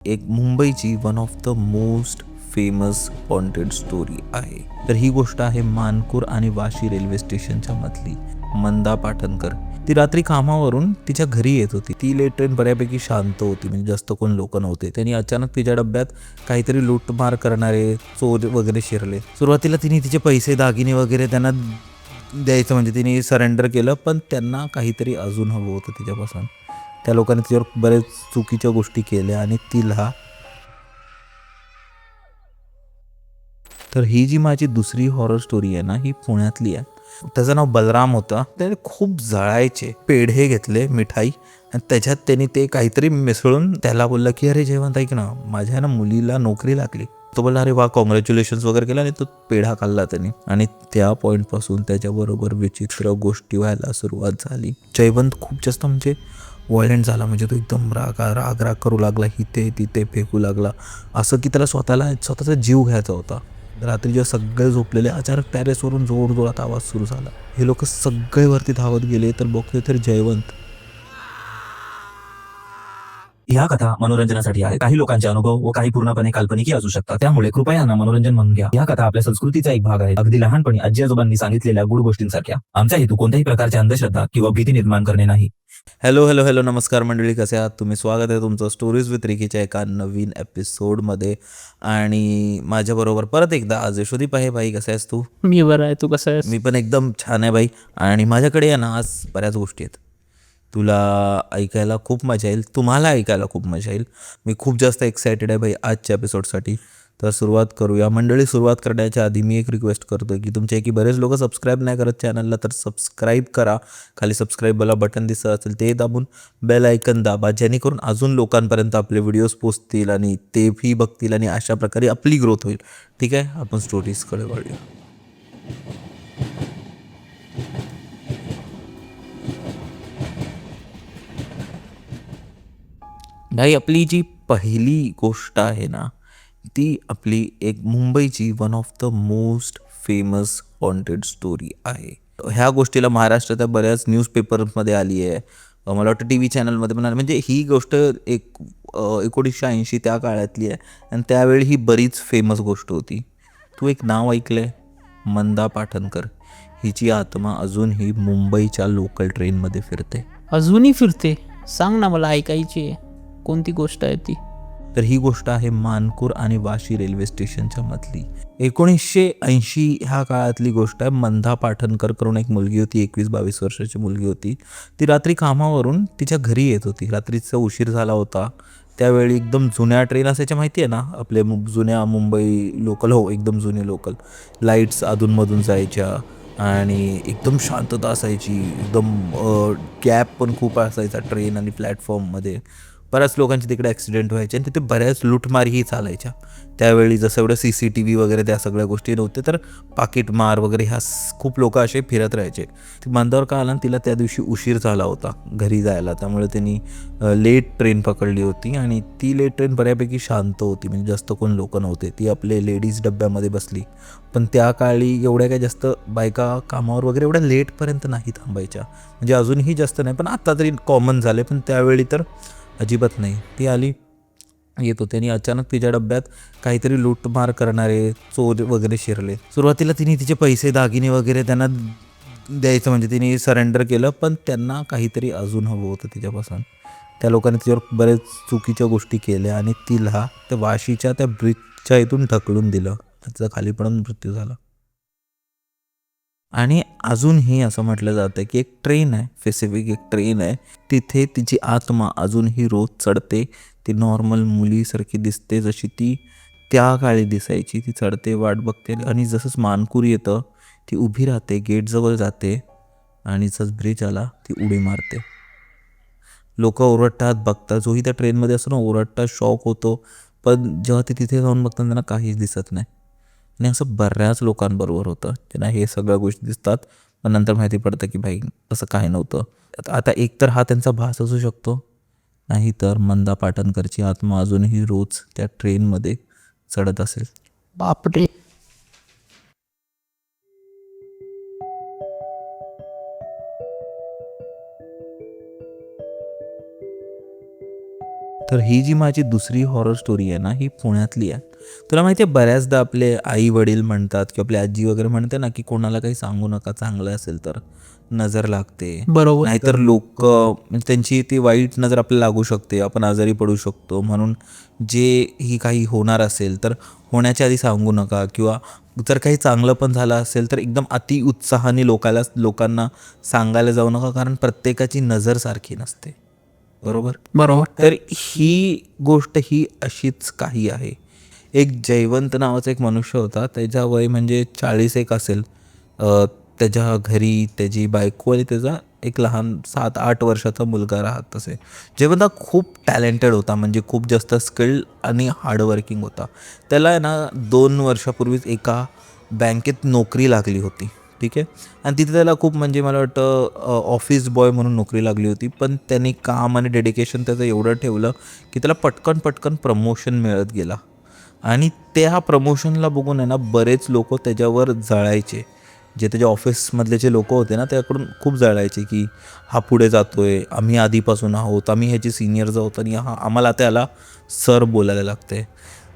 एक मुंबईची one of the most famous haunted story आहे. तर ही गोष्ट आहे मानपूर आणि वाशी रेल्वे स्टेशनच्या मधली. मंदा पाटणकर ती रात्री कामावरून तिच्या घरी येत होती. ती लेट ट्रेन बऱ्यापैकी शांत होती, म्हणजे जास्त कोण लोक नव्हते. त्यांनी अचानक तिच्या डब्यात काहीतरी लूटमार करणारे चोर वगैरे शिरले. सुरुवातीला तिने तिचे पैसे दागिने वगैरे त्यांना द्यायचं, म्हणजे तिने सरेंडर केलं, पण त्यांना काहीतरी अजून हवं होतं तिच्यापासून. त्या लोकांनी तिच्यावर बरेच चुकीच्या गोष्टी केल्या आणि तिला. तर ही जी माझी दुसरी हॉरर स्टोरी आहे ना, ही पुण्यातली आहे. त्याचं नाव बलराम होतं. ते खूप जळायचे. पेढे घेतले, मिठाई, आणि त्याच्यात त्यांनी ते काहीतरी मिसळून त्याला बोललं की अरे जयवंत ऐक ना, माझ्या ना मुलीला नोकरी लागली. तो बोलला अरे वा कॉंग्रॅच्युलेशन्स वगैरे केला, आणि तो पेढा खाल्ला त्याने. आणि त्या पॉईंटपासून त्याच्याबरोबर विचित्र गोष्टी व्हायला सुरुवात झाली. जयवंत खूप जास्त म्हणजे व्हायलेंट झाला. म्हणजे तो एकदम राग करू लागला, इथे तिथे फेकू लागला, असं की त्याला स्वतःचा जीव घ्यायचा होता. रात्री जेव्हा सगळे झोपलेले, अचानक टॅरेसवरून जोरात आवाज सुरू झाला. हे लोक सगळे वरती धावत गेले, तर बघतोय तर जयवंत. ह्या कथा मनोरंजनासाठी आहेत. काही लोकांचे अनुभव व काही पूर्णपणे काल्पनिक असू शकतात. त्यामुळे कृपया यांना मनोरंजन म्हणून घ्या. ह्या कथा आपल्या संस्कृतीचा एक भाग आहे. अगदी लहानपणी आजी आजोबांनी सांगितलेल्या गुड गोष्टींसारख्या. आमचा हेतू कोणत्याही प्रकारच्या अंधश्रद्धा किंवा भीती निर्माण करणे नाही. हॅलो हॅलो हॅलो, नमस्कार मंडळी, कसे आहात तुम्ही? स्वागत आहे तुमचं स्टोरीज विथ रिकीच्या एका नवीन एपिसोडमध्ये. आणि माझ्याबरोबर परत एकदा आज यशोदीप आहे. भाई कसा आहेस तू? मी बरं आहे. तू कसं आहेस? मी पण एकदम छान आहे भाई. आणि माझ्याकडे आहे ना आज बऱ्याच गोष्टी आहेत. तुला ऐकायला खूप मजा येईल, तुम्हाला ऐकायला खूप मजा येईल. मी खूप जास्त एक्सायटेड आहे भाई आजच्या एपिसोडसाठी. तर सुरुवात करूया मंडळी. सुरुवात करण्याच्या आधी मी एक रिक्वेस्ट करतो की तुमच्यापैकी बरेच लोक सबस्क्राईब नाही करत चॅनलला, तर सबस्क्राईब करा. खाली सबस्क्राईबला बटन दिसत असेल ते दाबून बेल ऐकन दाबा, जेणेकरून अजून लोकांपर्यंत आपले व्हिडिओज पोचतील आणि तेही बघतील, आणि अशा प्रकारे आपली ग्रोथ होईल. ठीक आहे, आपण स्टोरीजकडे वळूया. भाई आपली जी पहिली गोष्ट आहे ना, ती आपली एक मुंबईची one of the most famous haunted story आहे. ह्या गोष्टीला महाराष्ट्राच्या बऱ्याच न्यूजपेपरमध्ये आली आहे. मला वाटतं टी व्ही चॅनलमध्ये पण आली. म्हणजे ही गोष्ट एक 1980 त्या काळातली आहे, आणि त्यावेळी ही बरीच फेमस गोष्ट होती. तू एक नाव ऐकलं आहे, मंदा पाटणकर. हिची आत्मा अजूनही मुंबईच्या लोकल ट्रेनमध्ये फिरते. अजूनही फिरते? सांग ना, मला ऐकायची आहे. कोणती गोष्ट आहे ती? तर ही गोष्ट आहे मानपूर आणि वाशी रेल्वे स्टेशनच्या मधली. 1980 ह्या काळातली गोष्ट आहे. मंदा पाटणकर करून एक मुलगी होती, 21-22 वर्षाची मुलगी होती. ती रात्री कामावरून तिच्या घरी येत होती. रात्रीचा उशीर झाला होता. त्यावेळी एकदम जुन्या ट्रेन असायच्या, माहिती आहे ना आपले जुन्या मुंबई लोकल. हो, एकदम जुने लोकल. लाईट्स अधूनमधून जायच्या आणि एकदम शांतता असायची. एकदम गॅप पण खूप असायचा ट्रेन आणि प्लॅटफॉर्ममध्ये. बऱ्याच लोकांचे तिकडे ॲक्सिडेंट व्हायचे, आणि तिथे बऱ्याच लूटमारीही चालायच्या. त्यावेळी जसं एवढं CCTV वगैरे त्या सगळ्या गोष्टी नव्हते, तर पाकिटमार वगैरे ह्या खूप लोक असे फिरत राहायचे. ती मंदावर का आला, तिला त्या दिवशी उशीर झाला होता घरी जायला. त्यामुळे त्यांनी लेट ट्रेन पकडली होती, आणि ती लेट ट्रेन बऱ्यापैकी शांत होती, म्हणजे जास्त कोण लोक नव्हते. ती आपले लेडीज डब्यामध्ये बसली. पण त्या काळी एवढ्या काही जास्त बायका कामावर वगैरे एवढ्या लेटपर्यंत नाही थांबायच्या. म्हणजे अजूनही जास्त नाही, पण आता तरी कॉमन झाले, पण त्यावेळी तर अजिबात नाही. ती आली, येत होते, आणि अचानक तिच्या डब्यात काहीतरी लूटमार करणारे चोर वगैरे शिरले. सुरुवातीला तिने तिचे पैसे दागिने वगैरे त्यांना द्यायचं, म्हणजे तिने सरेंडर केलं, पण त्यांना काहीतरी अजून हवं होतं तिच्यापासून. त्या लोकांनी तिच्यावर बरेच चुकीच्या गोष्टी केल्या, आणि तिला त्या वाशीच्या त्या ब्रिजच्या इथून ढकलून दिलं. त्याचा खाली पडून मृत्यू झाला. आणि अजूनही असं म्हटलं जातं की एक ट्रेन आहे, स्पेसिफिक एक ट्रेन आहे, तिथे तिची आत्मा अजूनही रोज चढते. ती नॉर्मल मुलीसारखी दिसते, जशी ती त्या काळी दिसायची. ती चढते, वाट बघते, आणि जसंच मानकूर येतं ती उभी राहते, गेटजवळ जाते, आणि जसंच ब्रिज आला ती उडी मारते. लोक ओरडतात, बघतात. जोही त्या ट्रेनमध्ये असतो ना, ओरडतात, शॉक होतो. पण जेव्हा ते तिथे जाऊन बघतात त्यांना काहीच दिसत नाही. आणि असं बऱ्याच लोकांबरोबर होतं, त्यांना हे सगळ्या गोष्टी दिसतात, पण नंतर माहिती पडतं की भाई तसं काही नव्हतं. आता एकतर हा त्यांचा भास असू शकतो, नाहीतर मंदा पाटणकरची आत्मा अजूनही रोज त्या ट्रेनमध्ये चढत असेल. बापरे! तर ही जी माझी दुसरी हॉरर स्टोरी आहे ना, ही पुण्यातली आहे. तुला माहिती आहे, बऱ्याचदा आपले आई वडील म्हणतात किंवा आपली आजी वगैरे म्हणते ना, की कोणाला काही सांगू नका, चांगलं असेल तर नजर लागते. बरोबर. नाहीतर लोक म्हणजे त्यांची ती वाईट नजर आपल्याला लागू शकते, आपण आजारी पडू शकतो. म्हणून जे ही काही होणार असेल तर होण्याच्या आधी सांगू नका, किंवा जर काही चांगलं पण झालं असेल तर एकदम अति उत्साहाने लोकांना सांगायला जाऊ नका, कारण प्रत्येकाची नजर सारखी नसते. बरोबर. बरोबर. तर ही गोष्ट ही अशीच काही आहे. एक जयवंत नावाचा एक मनुष्य होता, त्याच्या वय म्हणजे 40 एक असेल. त्याच्या घरी त्याची बायको आणि त्याचा एक लहान 7-8 वर्षाचा मुलगा राहत असे. जयवंत हा खूप टॅलेंटेड होता, म्हणजे खूप जास्त स्किल्ड आणि हार्डवर्किंग होता. त्याला आहे ना 2 वर्षापूर्वीच एका बँकेत नोकरी लागली होती. ठीक आहे. आणि तिथे त्याला खूप म्हणजे मला वाटतं ऑफिस बॉय म्हणून नोकरी लागली होती. पण त्यांनी काम आणि डेडिकेशन त्याचं एवढं ठेवलं की त्याला पटकन प्रमोशन मिळत गेला. आणि त्या प्रमोशनला बघून आहे ना बरेच लोक त्याच्यावर जळायचे. जे त्याच्या ऑफिसमधले जे लोक होते ना, त्याकडून खूप जळायचे की हा पुढे जातोय, आम्ही आधीपासून आहोत, आम्ही ह्याची सिनियर्स आहोत आणि आम्हाला त्याला सर बोलायला लागते.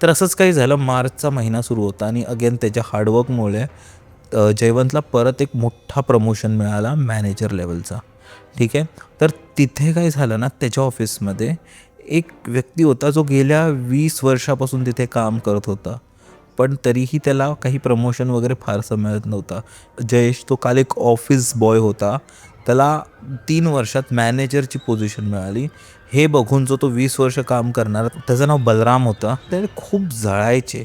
तर असंच काही झालं. मार्चचा महिना सुरू होता आणि अगेन त्याच्या हार्डवर्कमुळे जयवंतला परत एक मोठा प्रमोशन मिळाला मॅनेजर लेवलचा. ठीक आहे. तर तिथे काय झालं ना, त्याच्या ऑफिसमध्ये एक व्यक्ती होता जो गेल्या 20 वर्षापासून तिथे काम करत होता, पण तरीही त्याला काही प्रमोशन वगैरे फारसं मिळत नव्हता. जयेश तो काल एक ऑफिस बॉय होता, त्याला 3 वर्षात मॅनेजरची पोझिशन मिळाली. हे बघून जो तो 20 वर्ष काम करणार, त्याचं नाव बलराम होता, ते खूप जळायचे.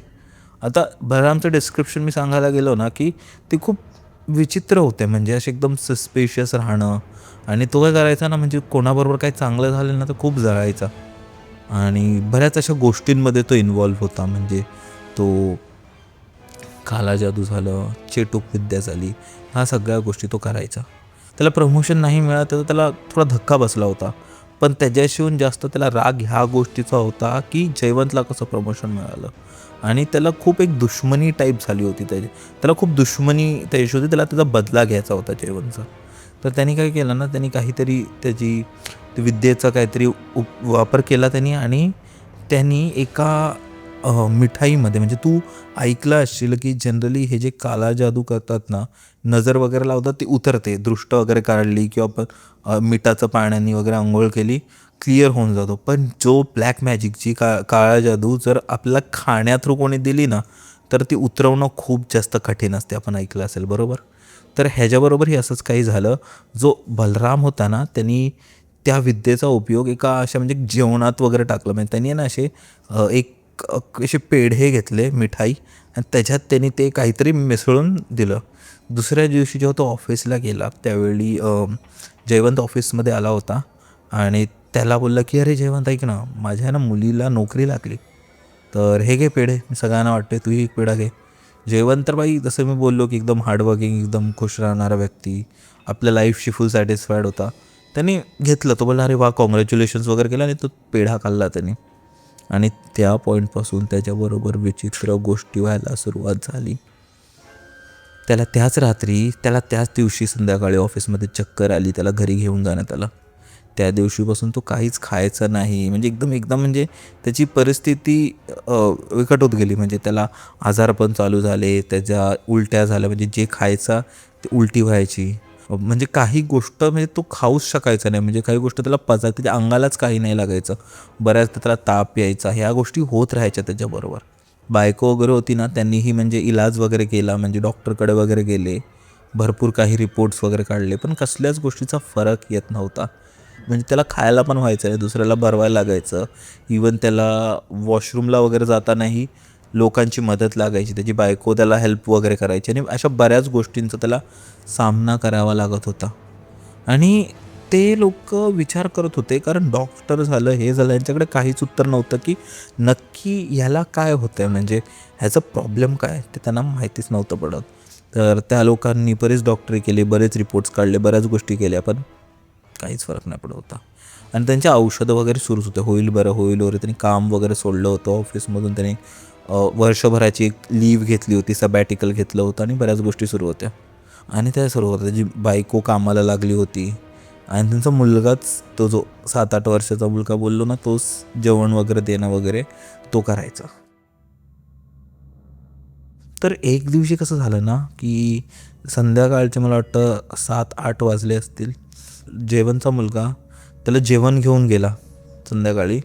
आता बलरामचं डिस्क्रिप्शन मी सांगायला गेलो ना, की ते खूप विचित्र होते. म्हणजे असे एकदम सस्पिशियस राहणं. आणि तो काय करायचा ना, म्हणजे कोणाबरोबर काही चांगलं झालं ना तर खूप जळायचा. आणि बऱ्याच अशा गोष्टींमध्ये तो इन्व्हॉल्व होता. म्हणजे तो काला जादू झालं, चेटूक विद्या झाली, ह्या सगळ्या गोष्टी तो करायचा. त्याला प्रमोशन नाही मिळालं तर त्याला थोडा धक्का बसला होता. पण त्याच्याशिवाय जास्त त्याला राग ह्या गोष्टीचा होता की जयवंतला कसं प्रमोशन मिळालं. आणि त्याला खूप एक दुश्मनी टाईप झाली होती त्याला खूप दुश्मनी त्याची होती. त्याला त्याचा बदला घ्यायचा होता जयवंतचा. तर त्यांनी काय केलं ना, त्यांनी काहीतरी त्याची विद्येचा काहीतरी वापर केला त्यांनी. आणि त्यांनी एका मिठाईमध्ये, म्हणजे तू ऐकलं असशील की जनरली हे जे काला जादू करतात ना, नजर वगैरे लावतात, ती उतरते. दृष्ट वगैरे काढली किंवा आपण मिठाचं पाण्याने वगैरे आंघोळ केली, क्लिअर होऊन जातो. पण जो ब्लॅक मॅजिकची काळा जादू जर आपल्याला खाण्या थ्रू कोणी दिली ना, तर ती उतरवणं खूप जास्त कठीण असते. आपण ऐकलं असेल. बरोबर. तर ह्याच्याबरोबरही असंच काही झालं. जो बलराम होता ना, त्यांनी त्या विद्येचा उपयोग एका अशा म्हणजे जेवणात वगैरे टाकलं. म्हणजे त्यांनी ना असे पेढे घेतले, मिठाई, आणि त्याच्यात त्यांनी ते काहीतरी मिसळून दिलं. दुसऱ्या दिवशी जेव्हा तो ऑफिसला गेला त्यावेळी जयवंत ऑफिसमध्ये आला होता आणि त्याला बोलला की अरे जयवंत, ऐक ना, माझ्या ना मुलीला नोकरी लागली, तर हे घे पेढे, मी सगळ्यांना वाटते, तूही एक पेढा घे. जयवंत तर बाई, जसं मी बोललो की एकदम हार्डवर्किंग, एकदम खुश राहणारा व्यक्ती, आपल्या लाईफशी फुल सॅटिस्फाईड होता. त्यांनी घेतलं. तो बोलला अरे वा, कॉंग्रॅच्युलेशन्स वगैरे केला आणि तो पेढा खाल्ला त्यांनी. आणि त्या पॉईंटपासून त्याच्याबरोबर विचित्र गोष्टी व्हायला सुरुवात झाली. त्याला त्याच दिवशी संध्याकाळी ऑफिसमध्ये चक्कर आली. त्याला घरी घेऊन जाण्यात आलं. त्या दिवशीपासून तो काहीच खायचा नाही. म्हणजे एकदम म्हणजे त्याची परिस्थिती विकट होत गेली. म्हणजे त्याला आजारपण चालू झाले, त्याच्या उलट्या झाल्या, म्हणजे जे खायचा ते उलटी व्हायची. म्हणजे काही गोष्ट म्हणजे तो खाऊच शकायचा नाही. म्हणजे काही गोष्ट त्याला त्याच्या अंगालाच काही नाही लागायचं. बऱ्याचदा त्याला ताप यायचा. ह्या गोष्टी होत राहायच्या त्याच्याबरोबर. बायको वगैरे होती ना, त्यांनीही म्हणजे इलाज वगैरे केला, म्हणजे डॉक्टरकडे वगैरे गेले, भरपूर काही रिपोर्ट्स वगैरे काढले, पण कसल्याच गोष्टीचा फरक येत नव्हता. म्हणजे त्याला खायला पण व्हायचं नाही, दुसऱ्याला भरवायला लागायचं. इवन त्याला वॉशरूमला वगैरे जातानाही लोकांची मदत लागायची. त्याची बायको त्याला हेल्प वगैरे करायची आणि अशा बऱ्याच गोष्टींचा त्याला सामना करावा लागत होता. आणि ते लोक विचार करत होते, कारण डॉक्टर झालं, हे झालं, यांच्याकडे काहीच उत्तर नव्हतं की नक्की ह्याला काय होतं आहे, म्हणजे ह्याचं प्रॉब्लेम काय ते त्यांना माहितीच नव्हतं पडत. तर त्या लोकांनी बरेच डॉक्टरी केली, बरेच रिपोर्ट्स काढले, बऱ्याच गोष्टी केल्या, पण काहीच फरक नाही पडत होता. आणि त्यांचे औषधं वगैरे सुरूच होते, होईल बरं होईल वगैरे. त्यांनी काम वगैरे सोडलं होतं ऑफिसमधून. त्यांनी वर्षभराची एक लीव घेतली होती, सबॅटिकल घेतलं होतं आणि बऱ्याच गोष्टी सुरू होत्या. आणि त्या सुरू होत्या. त्याची बायको कामाला लागली होती आणि त्यांचा मुलगाच, तो जो 7-8 वर्षाचा मुलगा बोललो ना, तोच जेवण वगैरे देणं वगैरे तो करायचा. तर एक दिवशी कसं झालं ना, की संध्याकाळचे मला वाटतं 7-8 वाजले असतील. जेवणचा मुलगा त्याला जेवण घेऊन गेला संध्याकाळी.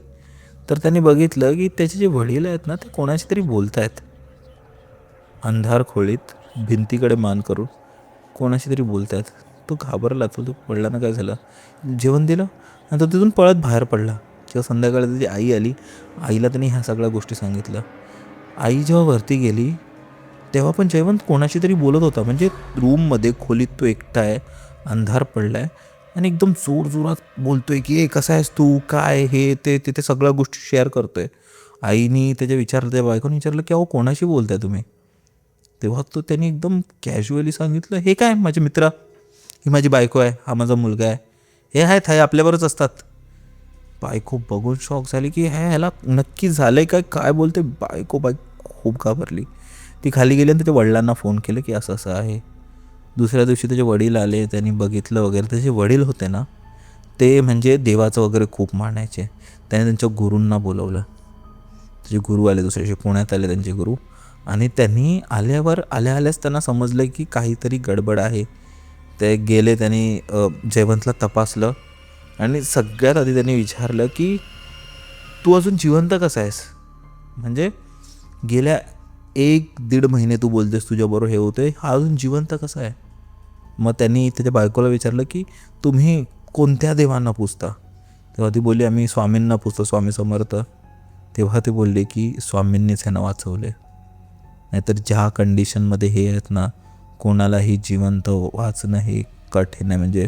तर त्याने बघितलं की त्याचे जे वडील आहेत ना, ते कोणाशी तरी बोलत आहेत. अंधार खोलीत भिंतीकडे मान करून कोणाशी तरी बोलत आहेत. तो घाबरला, तो पडला ना, काय झालं. जेवण दिलं आणि तो तिथून पळत बाहेर पडला. जेव्हा संध्याकाळी त्याची आई आली, आईला त्यांनी ह्या सगळ्या गोष्टी सांगितलं. आई जेव्हा वरती गेली तेव्हा पण जयवंत कोणाशी तरी बोलत होता. म्हणजे रूममध्ये खोलीत तो एकटा आहे, अंधार पडला आहे आणि एकदम जोरजोरात बोलतोय की ए कसा आहेस तू, काय हे ते ते सगळ्या गोष्टी शेअर करतोय. आईनी त्या बायकोने विचारलं की अहो कोणाशी बोलताय तुम्ही. तेव्हा तो त्यांनी एकदम कॅज्युअली सांगितलं, हे काय माझे मित्र, ही माझी बायको आहे, हा माझा मुलगा आहे, हे आहेत हाय आपल्याबरोबरच असतात. बायको बघून शॉक झाली की ह्याला नक्की झालंय काय, काय बोलते. बायको खूप घाबरली. ती खाली गेली आणि त्याच्या वडिलांना फोन केलं की असं असं आहे. दुसऱ्या दिवशी त्याचे वडील आले, त्यांनी बघितलं वगैरे. त्याचे वडील होते ना, ते म्हणजे देवाचं वगैरे खूप मानायचे. त्याने त्यांच्या गुरूंना बोलवलं. त्याचे गुरु आले दुसऱ्या दिवशी, पुण्यात आले त्यांचे गुरु. आणि त्यांनी आल्याच त्यांना समजलं की काहीतरी गडबड आहे. ते गेले, त्यांनी जयवंतला तपासलं आणि सगळ्यात आधी त्यांनी विचारलं की तू अजून जिवंत कसा आहेस. म्हणजे गेल्या 1-1.5 महिने तू बोलतेस तुझ्याबरोबर हे होते, हा अजून जिवंत कसा आहे. मग त्यांनी त्याच्या बायकोला विचारलं की तुम्ही कोणत्या देवांना पूजता. तेव्हा ती बोलली आम्ही स्वामींना पूजतो, स्वामी समर्थ. तेव्हा ते बोलले की स्वामींनीच ह्यांना वाचवले, नाहीतर ज्या कंडिशनमध्ये हे आहेत ना, कोणालाही जिवंत वाचणं हे कठीण आहे. म्हणजे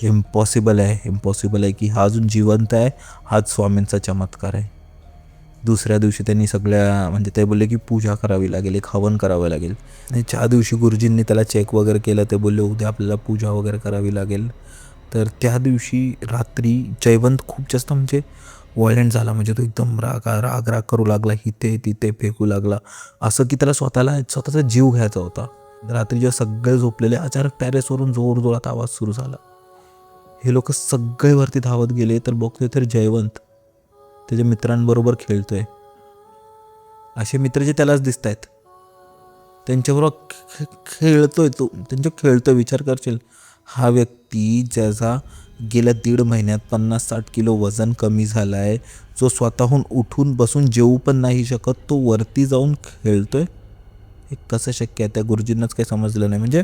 इम्पॉसिबल आहे की हा अजून जिवंत आहे, हाच स्वामींचा चमत्कार आहे. दुसऱ्या दिवशी त्यांनी म्हणजे ते बोलले की पूजा करावी लागेल, एक हवन करावं लागेल. आणि ज्या दिवशी गुरुजींनी त्याला चेक वगैरे केलं, ते बोलले उद्या आपल्याला पूजा वगैरे करावी लागेल. तर त्या दिवशी रात्री जयवंत खूप जास्त म्हणजे व्हायलेंट झाला. म्हणजे तो एकदम राग करू लागला, इथे तिथे फेकू लागला, असं की त्याला स्वतःचा जीव घ्यायचा होता. रात्री जेव्हा सगळे झोपलेले, अचानक टेरेसवरून जोरात आवाज सुरू झाला. हे लोक सगळे वरती धावत गेले, तर बघतोय तर जयवंत त्याच्या मित्रांबरोबर खेळतोय. असे मित्र जे त्यालाच दिसत आहेत, त्यांच्याबरोबर खेळतोय तो, खेळतोय. विचार करशील, हा व्यक्ती ज्याचा गेल्या 1.5 महिन्यात 50-60 किलो वजन कमी झालं आहे, जो स्वतःहून उठून बसून जेवू पण नाही शकत, तो वरती जाऊन खेळतोय. हे कसं शक्य आहे. त्या गुरुजींनाच काही समजलं नाही. म्हणजे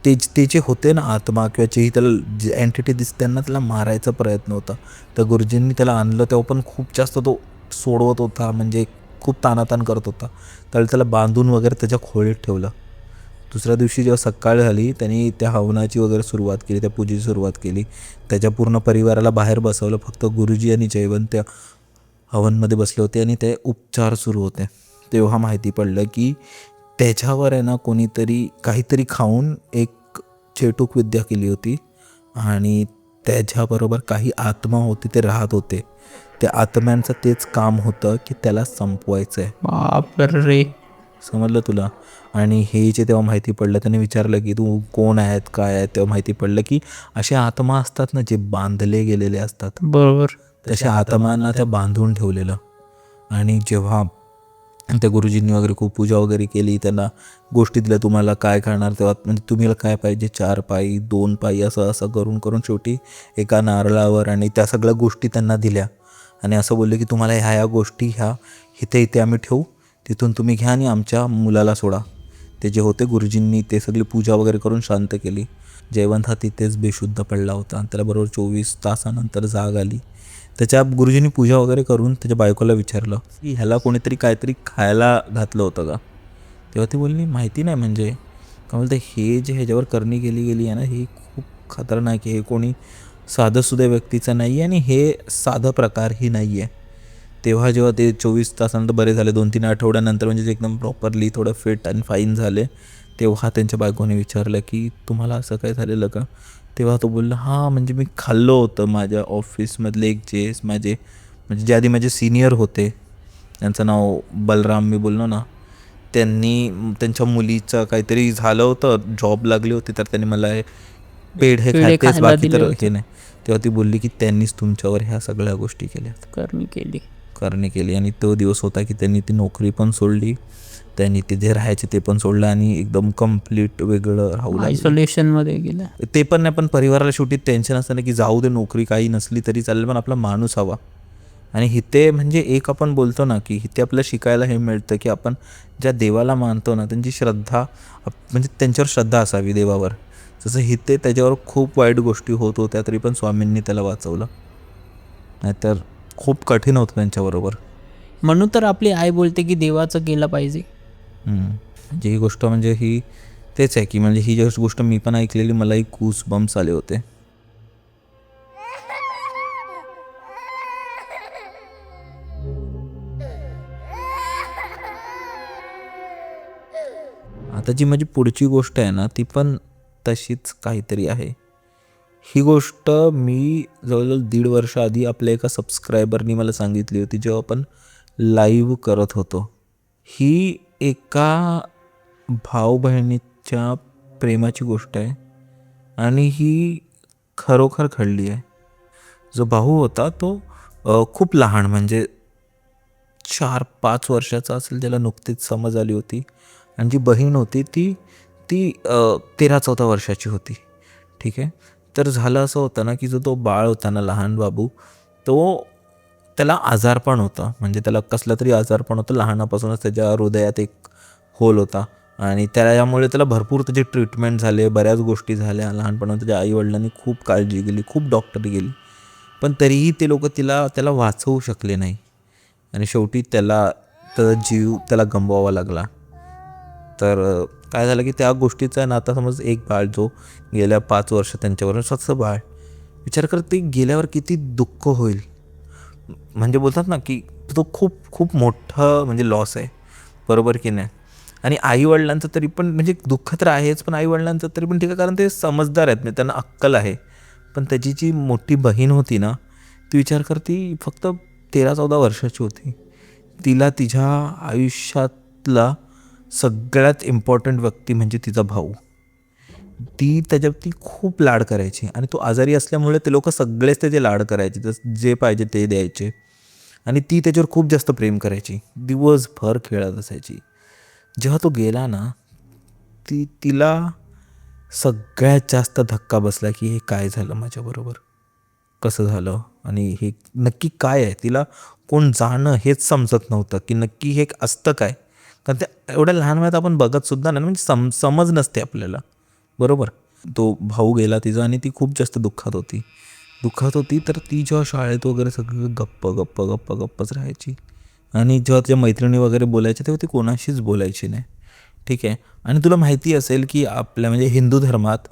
ते जे होते ना आत्मा किंवा जेही त्याला जे एंटिटी दिसते, त्यांना त्याला मारायचा प्रयत्न होता. तर गुरुजींनी त्याला आणलं तेव्हा पण खूप जास्त तो सोडवत होता, म्हणजे खूप ताणाताण करत होता. त्याला बांधून वगैरे त्याच्या खोलीत ठेवलं. दुसऱ्या दिवशी जेव्हा सकाळ झाली, त्यांनी त्या हवनाची वगैरे सुरुवात केली, त्या पूजेची सुरुवात केली. त्याच्या पूर्ण परिवाराला बाहेर बसवलं. फक्त गुरुजी आणि जयवंत त्या हवनमध्ये बसले होते आणि ते उपचार सुरू होते. तेव्हा माहिती पडलं की त्याच्यावर आहे ना कोणीतरी काहीतरी खाऊन एक चेटूक विद्या केली होती आणि त्याच्याबरोबर काही आत्मा होते, ते राहत होते. त्या आत्म्यांचं तेच काम होतं की त्याला संपवायचं आहे. बापरे. समजलं तुला. आणि हे जे तेव्हा माहिती पडलं, त्याने विचारलं की तू कोण आहेत, काय आहे. तेव्हा माहिती पडलं की असे आत्मा असतात ना, जे बांधले गेलेले असतात, बरोबर. तशा आत्मांना त्या बांधून ठेवलेलं. आणि जेव्हा त्या गुरुजींनी वगैरे खूप पूजा वगैरे केली, त्यांना गोष्टी दिल्या, तुम्हाला काय करणार तेव्हा, म्हणजे तुम्हाला काय पाहिजे, 4 पायी 2 पायी असं करून शेवटी एका नारळावर आणि त्या सगळ्या गोष्टी त्यांना दिल्या. आणि असं बोलले की तुम्हाला ह्या गोष्टी इथे आम्ही ठेवू, तिथून तुम्ही घ्या आणि आमच्या मुलाला सोडा. ते जे होते गुरुजींनी ते सगळी पूजा वगैरे करून शांत केली. जयवंत हा तिथेच बेशुद्ध पडला होता आणि त्याला बरोबर 24 तासानंतर जाग आली. त्याच्या गुरुजींनी पूजा वगैरे करून त्याच्या बायकोला विचारलं की ह्याला कोणीतरी काहीतरी खायला घातलं होतं का. तेव्हा ती बोलली माहिती नाही. म्हणजे का बोलते, हे जे ह्याच्यावर करणी केली आहे ना, ही खूप खतरनाक आहे. हे कोणी साधंसुद्धा व्यक्तीचं नाही आहे आणि हे साधं प्रकारही नाही आहे. तेव्हा जेव्हा ते 24 तासानंतर बरे झाले, 2-3 आठवड्यानंतर, म्हणजे जे एकदम प्रॉपरली थोडं फिट आणि फाईन झाले, तेव्हा त्यांच्या बायकोने विचारलं की तुम्हाला असं काय झालेलं का. तेव्हा तो बोलला हां, म्हणजे मी खाल्लं होतं. माझ्या ऑफिसमधले एक जे म्हणजे जे आधी माझे सिनियर होते, त्यांचं नाव बलराम, मी बोललो ना, त्यांनी त्यांच्या मुलीचं काहीतरी झालं होतं, जॉब लागली होती, तर त्यांनी मला पेढे पेढे खातेच, खायला बाकी दिले तर होते. हे नाही. तेव्हा ती बोलली की त्यांनीच तुमच्यावर ह्या सगळ्या गोष्टी केल्यात, करणी केली. आणि तो दिवस होता की त्यांनी ती नोकरी पण सोडली, त्यांनी तिथे राहायचे ते पण सोडलं आणि एकदम कम्प्लीट वेगळं राहू लागले. आयसोलेशन मध्ये गेला. ते पण नाही, पण परिवाराला शेवटी टेन्शन असतं ना की जाऊ दे नोकरी काही नसली तरी चालेल, पण आपला माणूस हवा. आणि इथे म्हणजे एक आपण बोलतो ना की इथे आपल्याला शिकायला हे मिळतं की आपण ज्या देवाला मानतो ना त्यांची श्रद्धा म्हणजे त्यांच्यावर श्रद्धा असावी देवावर. जसं इथे त्याच्यावर खूप वाईट गोष्टी होत होत्या तरी पण स्वामींनी त्याला वाचवलं, नाहीतर खूप कठीण होतं त्यांच्याबरोबर. म्हणून तर आपली आई बोलते की देवाचं केलं पाहिजे. म्हणजे ही गोष्ट म्हणजे ही तेच आहे की म्हणजे ही जस्ट गोष्ट मी पण ऐकलेली, मलाही गूस बम्प्स आले होते. आता जी माझी पुढची गोष्ट आहे ना ती पण तशीच काहीतरी आहे. ही गोष्ट मी जवळजवळ 1.5 वर्ष आधी आपल्या एका सबस्क्रायबरनी मला सांगितली होती, जेव्हा आपण लाईव्ह करत होतो. ही एका भाऊ बहिणीच्या प्रेमाची गोष्ट आहे आणि ही खरोखर घडली आहे. जो भाऊ होता तो खूप लहान म्हणजे 4-5 वर्षाचा असेल, त्याला नुकतीच समज आली होती. आणि जी बहीण होती ती ती 13-14 वर्षाची होती. ठीक आहे. तर झालं असं होतं ना की जो तो बाळ होता ना लहान बाबू, तो त्याला आजारपण होता, म्हणजे त्याला कसला तरी आजारपण होतं. लहानापासूनच त्याच्या हृदयात एक होल होता आणि त्यामुळे त्याला भरपूर त्याचे ट्रीटमेंट झाले, बऱ्याच गोष्टी झाल्या. लहानपणात त्याच्या आईवडिलांनी खूप काळजी केली, खूप डॉक्टरी गेली, पण तरीही ते लोक त्याला वाचवू शकले नाही आणि शेवटी त्याचा जीव त्याला गमवावा लागला. तर काय झालं की त्या गोष्टीचा ना आता समज एक बाळ जो गेल्या 5 वर्ष त्यांच्यावर स्वतःचं बाळ, विचार कर ते गेल्यावर किती दुःख होईल. म्हणजे बोलतात ना की तो खूप खूप मोठं म्हणजे लॉस आहे, बरोबर की नाही. आणि आईवडिलांचं तरी पण म्हणजे दुःख तर आहेच, पण आईवडिलांचं तरी पण ठीक आहे कारण ते समजदार आहेत, म्हणजे त्यांना अक्कल आहे. पण त्याची जी मोठी बहीण होती ना, ती विचार कर ती फक्त 13-14 वर्षाची होती. तिला तिच्या आयुष्यातला सगळ्यात इम्पॉर्टंट व्यक्ती म्हणजे तिचा भाऊ. ती त्याच्यावरती खूप लाड करायची आणि तो आजारी असल्यामुळे ते लोक सगळेच त्याचे लाड करायचे, जे पाहिजे ते द्यायचे आणि ती त्याच्यावर खूप जास्त प्रेम करायची, दिवसभर खेळत असायची. जेव्हा तो गेला ना तिला सगळ्यात जास्त धक्का बसला की हे काय झालं माझ्याबरोबर, कसं झालं आणि हे नक्की काय आहे. तिला कोण जाणं हेच समजत नव्हतं की नक्की हे असतं काय, कारण ते एवढ्या लहान वयात आपण बघतसुद्धा नाही, म्हणजे समज नसते आपल्याला, बरोबर. तो भाऊ गेला तिचा आणि ती खूप जास्त दुःखात होती. तर ती जेव्हा शाळेत वगैरे सगळं गप्पच राहायची आणि जेव्हा तिच्या मैत्रिणी वगैरे बोलायच्या तेव्हा ती कोणाशीच बोलायची नाही. ठीक आहे. आणि तुला माहिती असेल की आपल्या म्हणजे हिंदू धर्मात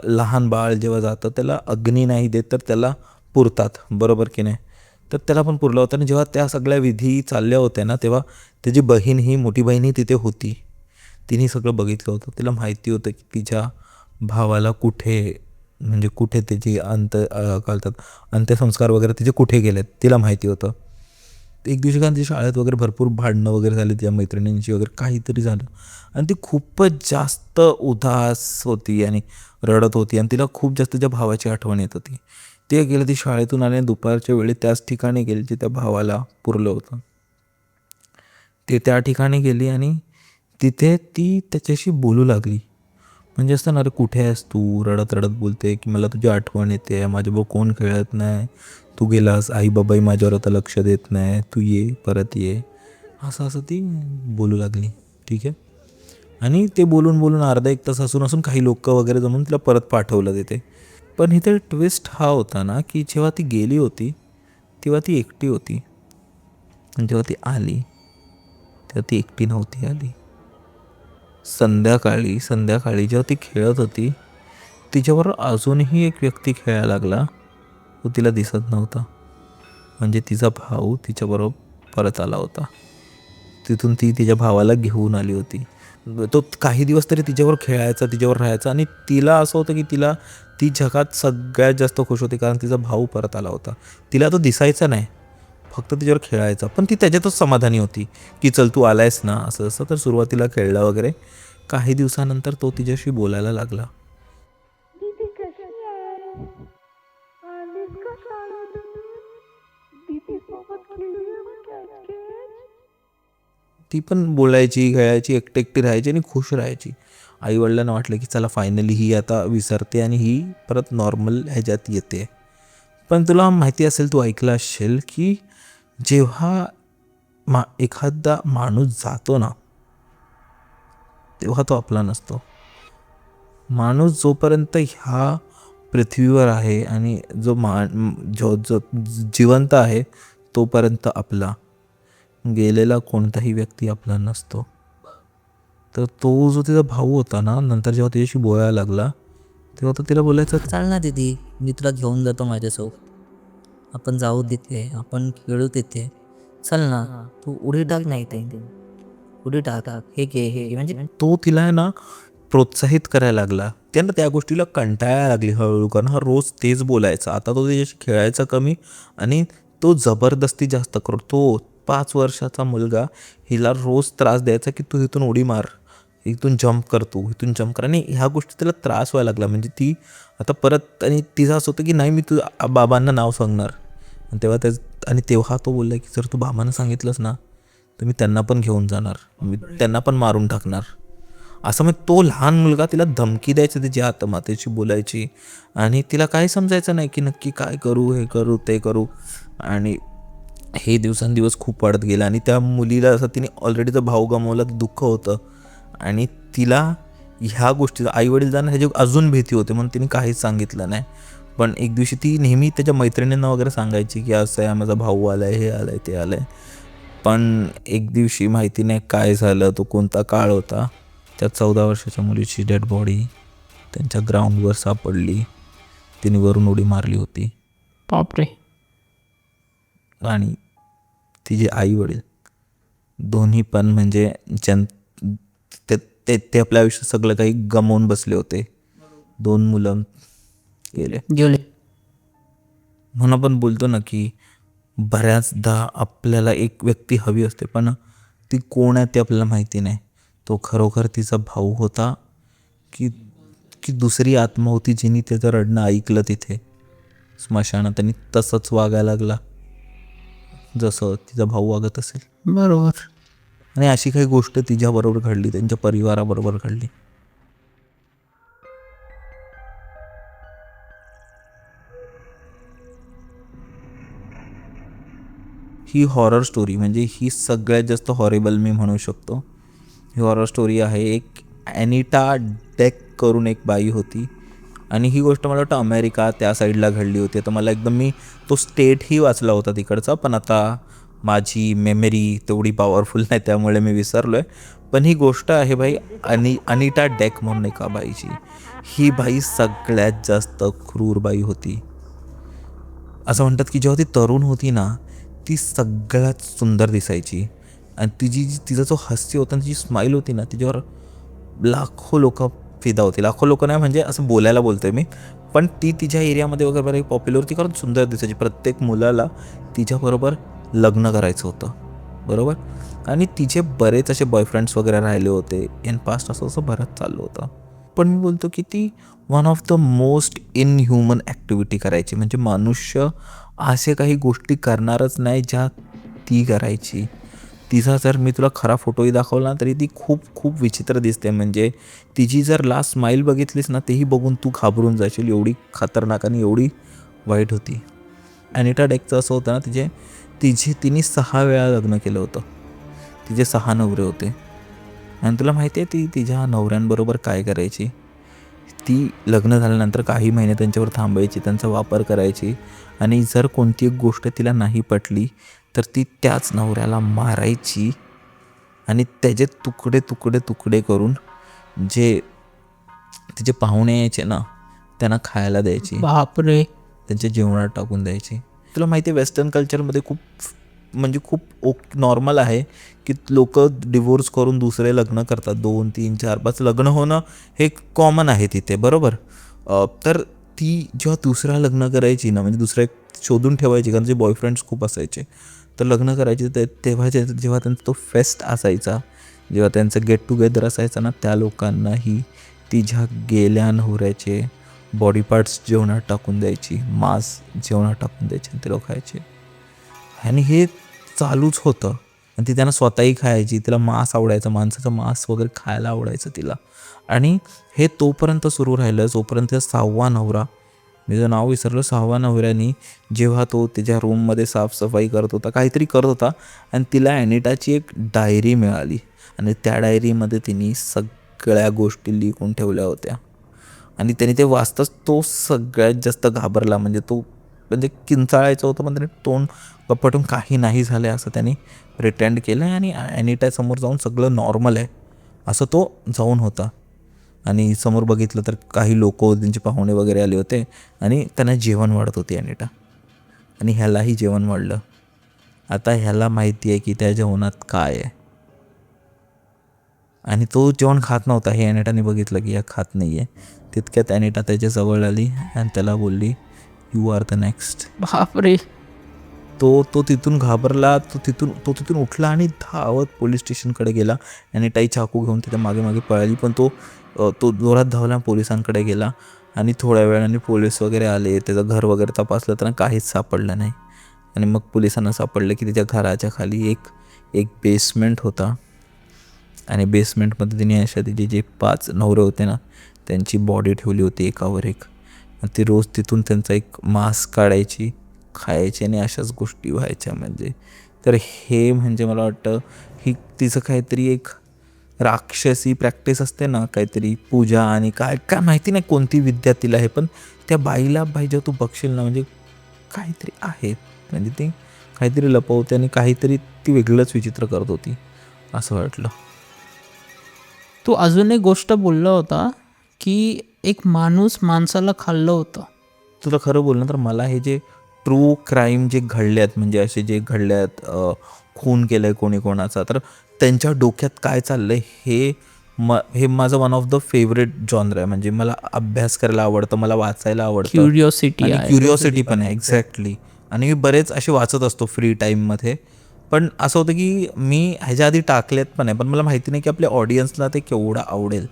लहान बाळ जेव्हा जातं त्याला अग्नी नाही देत तर त्याला पुरतात, बरोबर की नाही. तर त्याला पण पुरलं होतं आणि जेव्हा त्या सगळ्या विधी चालल्या होत्या ना तेव्हा त्याची मोठी बहीण ही तिथे होती. तिने सगळं बघितलं होतं. तिला माहिती होतं की तिच्या भावाला कुठे त्याची अंत्यसंस्कार वगैरे तिचे कुठे गेलेत तिला माहिती होतं. एक दिवशी कारण ती शाळेत वगैरे भरपूर भांडणं वगैरे झाली तिच्या मैत्रिणींची वगैरे, काहीतरी झालं आणि ती खूपच जास्त उदास होती आणि रडत होती आणि तिला खूप जास्त तिच्या भावाची आठवण येत होती. ते गेलं, ती शाळेतून आले दुपारच्या वेळी त्याच ठिकाणी गेली जे त्या भावाला पुरलं होतं. ते त्या ठिकाणी गेली आणि तिथे ती त्याच्याशी बोलू लागली. म्हणजे असतं ना, अरे कुठे आहेस तू, रडत रडत बोलते की मला तुझी आठवण येते, माझ्याबरोबर कोण खेळत नाही, तू गेलास, आई बाबाही माझ्यावर आता लक्ष देत नाही, तू ये, परत ये, असं ती बोलू लागली. ठीक आहे. आणि ते बोलून अर्धा एक तास असून काही लोक वगैरे जमून तिला परत पाठवलं तिथे. पण इथे ट्विस्ट हा होता ना की जेव्हा ती गेली होती तेव्हा ती एकटी होती आणि जेव्हा ती आली तेव्हा ती एकटी नव्हती आली. संध्याकाळी जेव्हा ती खेळत होती तिच्याबरोबर अजूनही एक व्यक्ती खेळायला लागला, तो तिला दिसत नव्हता. म्हणजे तिचा भाऊ तिच्याबरोबर परत आला होता. तिथून ती तिच्या भावाला घेऊन आली होती. तो काही दिवस तरी तिच्यावर खेळायचा, तिच्यावर राहायचा आणि तिला असं होतं की ती जगात सगळ्यात जास्त खुश होती कारण तिचा भाऊ परत आला होता. तिला तो दिसायचा नाही, फक्त तिच्यावर खेळायचा, पण ती त्याच्यातच समाधानी होती की चल तू आलायस ना, असं. तर सुरुवातीला खेळला वगैरे. काही दिवसानंतर तो तिच्याशी बोलायला लागला. दीदी कशी आहेस? आली ती पण बोलायची, खेळायची, एकटी एकटी राहायची आणि खुश राहायची. आईवडिलांना वाटलं की चला फायनली ही आता विसरते आणि ही परत नॉर्मल ह्याच्यात येते. पण तुला माहिती असेल, तू ऐकलं असेल की जेव्हा एखादा माणूस जातो ना, तेव्हा तो आपला नसतो. माणूस जोपर्यंत ह्या पृथ्वीवर आहे आणि जो जो जिवंत आहे तोपर्यंत आपला. गेलेला कोणताही व्यक्ती आपला नसतो. तर तो जो तिचा भाऊ होता ना, नंतर जेव्हा तिच्याशी बोलायला लागला तेव्हा तो तिला बोलायचा, चाल ना दीदी, मी तुला घेऊन जातो माझ्यासोबत. आपण जाऊ तिथे, आपण खेळू तिथे. चल ना, तू उडी टाक. नाही ते उडी टाक. हे घे हे म्हणजे तो तिला आहे ना प्रोत्साहित करायला लागला. त्यांना त्या गोष्टीला कंटाळायला लागली हळूहळू, कारण हा रोज तेच बोलायचा. आता तो तिच्याशी खेळायचा कमी आणि तो जबरदस्ती जास्त करतो. तो 5 वर्षाचा मुलगा हिला रोज त्रास द्यायचा की तू इथून उडी मार, इथून जम्प कर, तू इथून जम्प कर. आणि ह्या गोष्टी तिला त्रास व्हायला लागला. म्हणजे ती आता परत, आणि तिचं असं होतं की नाही, मी तू बाबांना नाव सांगणार. आणि तेव्हा तो बोलला की जर तू बाबांना सांगितलंस ना तर मी त्यांना पण घेऊन जाणार, मी त्यांना पण मारून टाकणार. असं मग तो लहान मुलगा तिला धमकी द्यायचा, तिची आत्महत्येची बोलायची. आणि तिला काही समजायचं नाही की नक्की काय करू, हे करू ते करू. आणि हे दिवसेंदिवस खूप वाढत गेलं. आणि त्या मुलीला असं, तिने ऑलरेडी तर भाऊ गमावला, दुःख होतं. आणि तिला ह्या गोष्टीचा, आईवडील जाणं ह्याची अजून भीती होते, म्हणून तिने काहीच सांगितलं नाही. पण एक दिवशी ती नेहमी त्याच्या मैत्रिणींना वगैरे सांगायची की असं आहे, माझा भाऊ आलाय, हे आलाय, ते आलंय. पण एक दिवशी माहिती नाही काय झालं, तो कोणता काळ होता, त्या 14 वर्षाच्या मुलीची डेड बॉडी त्यांच्या ग्राउंडवर सापडली. तिने वरून उडी मारली होती. बापरे. आणि तिचे आई वडील दोन्ही पण म्हणजे ते आपल्या आयुष्यात सगळं काही गमावून बसले होते. 2 मुलं गेले. म्हणून आपण बोलतो ना की बऱ्याचदा आपल्याला एक व्यक्ती हवी असते, पण ती कोण आहे ते आपल्याला माहिती नाही. तो खरोखर तिचा भाऊ होता की की दुसरी आत्मा होती जिने त्याचं रडणं ऐकलं तिथे स्मशानात आणि तसंच वागायला लागला जसं तिचा भाऊ वागत असेल. बरोबर. आणि अशी काही गोष्ट तिच्याबरोबर घडली, त्यांच्या परिवाराबरोबर घडली. ही हॉरर स्टोरी, म्हणजे ही सगळ्यात जास्त हॉरेबल मी म्हणू शकतो. ही हॉरर स्टोरी आहे. एक ॲनिटा डेक करून एक बाई होती. आणि ही गोष्ट मला वाटतं अमेरिका त्या साईडला घडली होती. तर मला एकदम, मी तो स्टेटही वाचला होता तिकडचा, पण आता माझी मेमरी तेवढी पॉवरफुल नाही त्यामुळे मी विसरलो आहे. पण ही गोष्ट आहे भाई अनिटा डेक म्हणून एका बाईची. ही बाई सगळ्यात जास्त क्रूर बाई होती. असं म्हणतात की जेव्हा ती तरुण होती ना, ती सगळ्यात सुंदर दिसायची. आणि तिचा जो हास्य होता, तिची स्माईल होती ना, तिच्यावर लाखो लोक फिदा होती. लाखो लोक नाही म्हणजे असं बोलायला बोलतोय मी, पण ती तिच्या एरियामध्ये वगैरे बरं पॉप्युलर होती, कारण सुंदर दिसायची. प्रत्येक मुलाला तिच्याबरोबर लग्न करायचं होतं, बरोबर. आणि तिचे बरेच असे बॉयफ्रेंड्स वगैरे राहिले होते इन पास्ट, असं बरंच चाललं होतं. पण मी बोलतो की ती one of the most inhuman activity करायची. म्हणजे मनुष्य असे काही गोष्टी करणारच नाही ज्या ती करायची. तिचा जर मी तुला खरा फोटोही दाखवला तरी ती खूप खूप विचित्र दिसते. म्हणजे तिची जर लास्ट स्माईल बघितलीस ना, तेही बघून तू घाबरून जाशील, एवढी खतरनाक आणि एवढी वाईट होती. ॲनिटा डेकचं असं होतं ना, तिने 6 वेळा लग्न केलं होतं. तिचे 6 नवरे होते. आणि तुला माहिती आहे ती तिच्या नवऱ्यांबरोबर काय करायची? ती लग्न झाल्यानंतर काही महिने त्यांच्यावर थांबायची, त्यांचा वापर करायची. आणि जर कोणती एक गोष्ट तिला नाही पटली तर ती त्याच नवऱ्याला मारायची आणि त्याचे तुकडे तुकडे तुकडे करून जे तिचे पाहुणे यायचे ना त्यांना खायला द्यायची. बापरे. त्यांच्या जेवणात टाकून द्यायची. तुला माहिती आहे वेस्टर्न कल्चरमध्ये खूप नॉर्मल आहे की लोक डिवोर्स करून दुसरे लग्न करतात. 2, 3, 4, 5 लग्न होणं हे कॉमन आहे तिथे, बरोबर. तर ती जेव्हा दुसरा लग्न करायची ना, म्हणजे दुसरा एक शोधून ठेवायची, कारण तिचे बॉयफ्रेंड्स खूप असायचे. तर लग्न करायचे तेव्हा जेव्हा त्यांचा तो फेस्ट असायचा, जेव्हा त्यांचं गेट टुगेदर असायचं ना, त्या लोकांनाही तिच्या गेल्या नवऱ्याचे बॉडी पार्ट्स जेवणात टाकून द्यायची, मांस जेवणात टाकून द्यायचे आणि ते लोक खायचे. आणि हे चालूच होतं. आणि ती त्यांना स्वतःही खायची. तिला मांस आवडायचं, माणसाचं मांस वगैरे खायला आवडायचं तिला. आणि हे तोपर्यंत सुरू राहिलं जोपर्यंत 6वा नवरा, मी जर नाव विसरलो, 6व्या नवऱ्यानी जेव्हा तो त्याच्या रूममध्ये साफसफाई करत होता, काहीतरी करत होता, आणि तिला ॲनिटाची एक डायरी मिळाली आणि त्या डायरीमध्ये तिने सगळ्या गोष्टी लिहून ठेवल्या होत्या. आणि त्याने ते वाचताच तो सगळ्यात जास्त घाबरला. म्हणजे किंचाळायचं होतं, पण त्याने तोंड कपटून काही नाही झालं असं त्याने प्रिटेंड केलं आणि ॲनिटासमोर जाऊन सगळं नॉर्मल आहे असं तो जाऊन होता. आणि समोर बघितलं तर काही लोक, त्यांचे पाहुणे वगैरे आले होते आणि त्यांना जेवण वाढत होती ॲनिटा. आणि ह्यालाही जेवण वाढलं. आता ह्याला माहिती आहे की त्या जेवणात काय आहे, आणि तो जेवण खात नव्हता. हे ॲनिटाने बघितलं की या खात नाही आहे. तितक्यात ॲनिटा त्याच्या जवळ आली आणि त्याला बोलली, यू आर द नेक्स्ट. बापरे. तो तिथून घाबरला. तो तिथून उठला आणि धावत पोलीस स्टेशनकडे गेला. ॲनिटाई चाकू घेऊन त्याच्या मागे मागे पळाली, पण तो जोरात धावला, पोलिसांकडे गेला. आणि थोड्या वेळाने पोलीस वगैरे आले. त्याचं घर वगैरे तपासलं, त्यांना काहीच सापडलं नाही. आणि मग पोलिसांना सापडलं की त्याच्या घराच्या खाली एक बेसमेंट होता. आणि बेसमेंटमध्ये तिने अशा तिचे जे 5 नवरे होते ना, त्यांची बॉडी ठेवली होती एकावर एक. आणि ती रोज तिथून त्यांचा एक मांस काढायची, खायची आणि अशाच गोष्टी व्हायच्या. तर हे मला वाटतं ही तिचं काहीतरी एक राक्षसी प्रॅक्टिस असते ना, काहीतरी पूजा आणि काय माहिती नाही कोणती विद्या तिला आहे, पण त्या बाईला जेव्हा तू बघशील ना, म्हणजे काहीतरी आहे. म्हणजे ती काहीतरी लपवते आणि काहीतरी ती वेगळंच विचित्र करत होती असं वाटलं. तू अजून एक गोष्ट बोलला होता की एक माणूस माणसाला खाल्लं होतं. तुला खरं बोलणं तर मला हे जे ट्रू क्राईम जे घडल्यात, म्हणजे असे जे घडल्यात, खून केलं आहे कोणी कोणाचा, तर त्यांच्या डोक्यात काय चाललं आहे हे माझं one of the favourite genre आहे. म्हणजे मला अभ्यास करायला आवडतं, मला वाचायला आवडतं, क्युरिओसिटी आहे. क्युरिओसिटी पण आहे. एक्झॅक्टली. आणि मी बरेच असे वाचत असतो फ्री टाईममध्ये. पण असं होतं की मी ह्याच्या आधी टाकलेत पण आहे, पण मला माहिती नाही की आपल्या ऑडियन्सला ते केवढं आवडेल.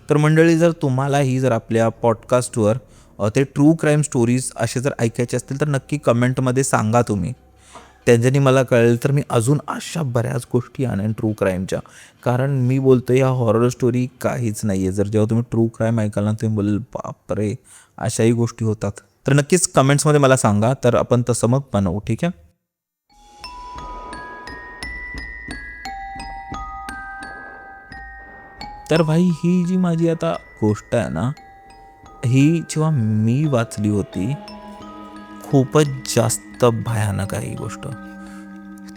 तर मंडळी, जर तुम्हालाही जर आपल्या पॉडकास्टवर ते ट्रू क्राईम स्टोरीज असे जर ऐकायचे असतील तर नक्की कमेंटमध्ये सांगा तुम्ही. त्यांच्यानी मला कळेल तर मी अजून अशा बऱ्याच गोष्टी आणेन ट्रू क्राईमच्या. कारण मी बोलतो या हॉरर स्टोरी काहीच नाही आहे. जर जेव्हा तुम्ही ट्रू क्राईम ऐकाल ना, तुम्ही बोल बापरे अशाही गोष्टी होतात. तर नक्कीच कमेंट्समध्ये मला सांगा, तर आपण तसं मग बनवू. ठीक आहे. तर भाई, ही जी माझी आता गोष्ट आहे ना, ही जेव्हा मी वाचली होती खूपच जास्त भयानक आहे ही गोष्ट.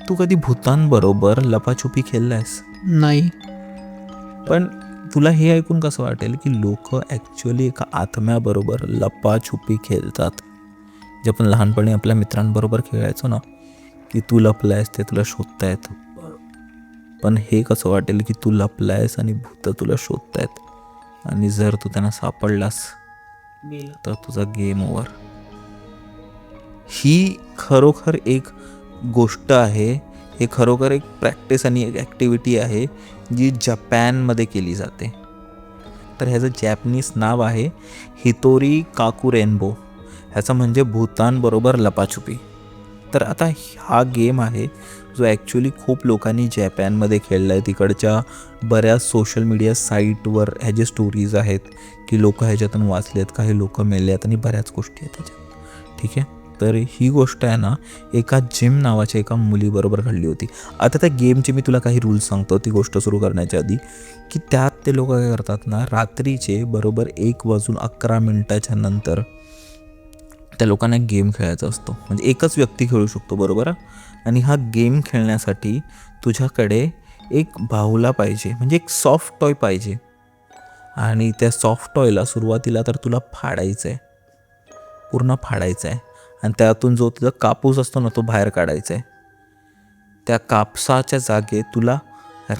तू कधी भूतांबरोबर लपाछुपी खेळलायस? नाही. पण तुला हे ऐकून कसं वाटेल की लोक ॲक्च्युअली एका आत्म्याबरोबर लपाछुपी खेळतात. जे आपण लहानपणी आपल्या मित्रांबरोबर खेळायचो ना, की तू लपलायस ते तुला शोधतायत. पण हे कसं वाटेल की तू लपलायस आणि भूतं तुला शोधतायत, आणि जर तू त्यांना सापडलास तर तुझा गेम ओव्हर. ही खरोखर एक गोष्ट आहे. हे खरोखर एक प्रॅक्टिस आणि एक ॲक्टिव्हिटी आहे जी जपानमध्ये केली जाते. तर ह्याचं जॅपनीज नाव आहे हितोरी काकुरेन्बो. ह्याचं म्हणजे भूतांबरोबर लपाछुपी. तर आता हा गेम आहे जो ॲक्च्युली खूप लोकांनी जपानमध्ये खेळला आहे. तिकडच्या बऱ्याच सोशल मीडिया साईटवर ह्याचे स्टोरीज आहेत की लोक ह्याच्यातून वाचलेत, काही लोक मेले आहेत आणि बऱ्याच गोष्टी आहेत त्याच्यात. ठीक आहे. तर ही गोष्ट आहे ना, एका जिम नावाच्या एका मुलीबरोबर घडली होती. आता त्या गेमचे मी तुला काही रूल्स सांगतो ती गोष्ट सुरू करण्याच्या आधी, की त्यात ते लोक काय करतात ना, रात्रीचे बरोबर 1:11 नंतर त्या लोकांना गेम खेळायचा असतो. म्हणजे एकच व्यक्ती खेळू शकतो, बरोबर. आणि हा गेम खेळण्यासाठी तुझ्याकडे एक बाहुला पाहिजे, म्हणजे एक सॉफ्ट टॉय पाहिजे. आणि त्या सॉफ्ट टॉयला सुरुवातीला तर तुला फाडायचं आहे, पूर्ण फाडायचं आहे. आणि त्यातून जो तुझा कापूस असतो ना तो बाहेर काढायचा आहे. त्या कापसाच्या जागे तुला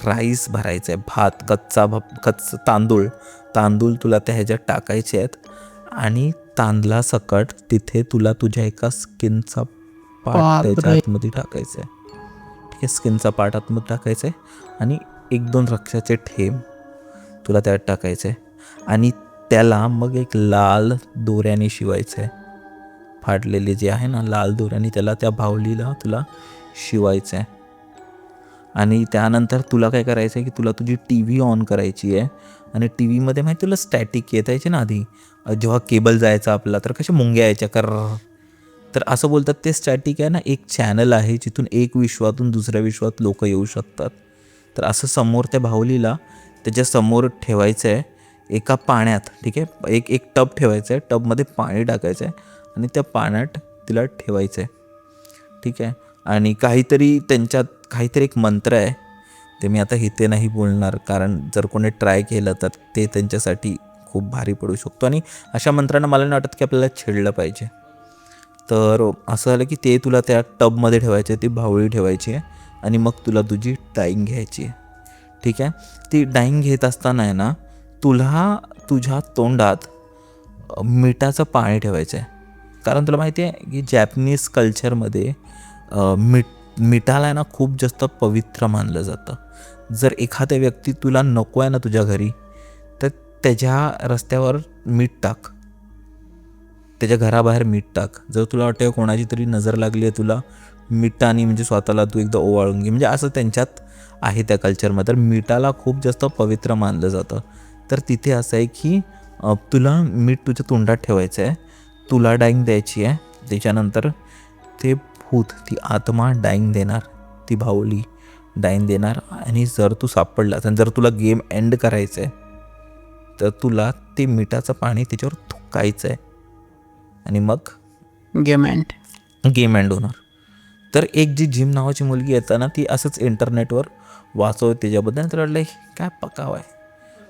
राईस भरायचं आहे, भात, कच्चा तांदूळ तुला त्या ह्याच्यात टाकायचे आहेत. आणि तांदळा सकट तिथे तुला तुझ्या एका स्किनचा पार्ट त्याच्या आतमध्ये टाकायचा आहे. ठीक आहे. स्किनचा पार्ट आतमध्ये टाकायचा आहे आणि 1-2 रक्ताचे ठेंब तुला त्यात टाकायचे आहे. आणि त्याला मग एक लाल दोऱ्याने शिवायचं आहे. फाडलेले जे आहे ना लाल दोऱ्याने त्याला त्या बाहुलीला तुला शिवायचं आहे. आणि त्यानंतर तुला काय करायचं आहे की तुला तुझी टी व्ही ऑन करायची आहे आणि टी व्हीमध्ये माहिती तुला स्टॅटिक येत यायचे ना आधी जेव्हा केबल जायचा आपला तर कशा मुंग्या यायच्या तर असं बोलतात ते स्टॅटिक आहे ना एक चॅनल आहे जिथून एक विश्वातून दुसऱ्या विश्वात लोक येऊ शकतात. तर असं समोर त्या बाहुलीला त्याच्या समोर ठेवायचं आहे एका पाण्यात. ठीक आहे, एक टब ठेवायचं आहे, टबमध्ये पाणी टाकायचं आहे आणि त्या पाण्यात तिला ठेवायचं आहे. ठीक आहे, आणि काहीतरी एक मंत्र आहे ते मी आता इथे नाही बोलणार कारण जर कोणी ट्राय केलं तर ते त्यांच्यासाठी खूप भारी पडू शकतो आणि अशा मंत्रांना मला नाही वाटत की आपल्याला छेडलं पाहिजे. तर असं झालं की ते तुला त्या टबमध्ये ठेवायचे, ती बाहुली ठेवायची आहे आणि मग तुला तुझी डाईंग घ्यायची आहे. ठीक आहे, ती डाईंग घेत असताना आहे ना तुला तुझ्या तोंडात मिठाचं पाणी ठेवायचं आहे. कारण तुला माहिती आहे की जॅपनीज कल्चरमध्ये मिठाला आहे ना खूप जास्त पवित्र मानलं जातं. जर एखाद्या व्यक्ती तुला नको आहे ना तुझ्या घरी तर त्याच्या रस्त्यावर मीठ टाक, त्याच्या घराबाहेर मीठ टाक. जर तुला वाटतं कोणाची तरी नजर लागली आहे तुला मिठाने म्हणजे स्वतःला तू एकदा ओवाळून घे, म्हणजे असं त्यांच्यात आहे त्या कल्चरमध्ये. तर मिठाला खूप जास्त पवित्र मानलं जातं. तर तिथे असं आहे की तुला मीठ तुझ्या तोंडात ठेवायचं आहे, तुला डाईंग द्यायची आहे. त्याच्यानंतर ते भूत, ती आत्मा डाईंग देणार, ती बाहुली डाईंग देणार आणि जर तू सापडलास आणि जर तुला गेम एंड करायचं आहे तर तुला ते मिठाचं पाणी त्याच्यावर थुकायचं आहे आणि मग गेम एंड होणार. तर एक जी जिम नावाची मुलगी येतं ना ती असंच इंटरनेटवर वाचवत त्याच्याबद्दल तर वाटलं काय पकाव आहे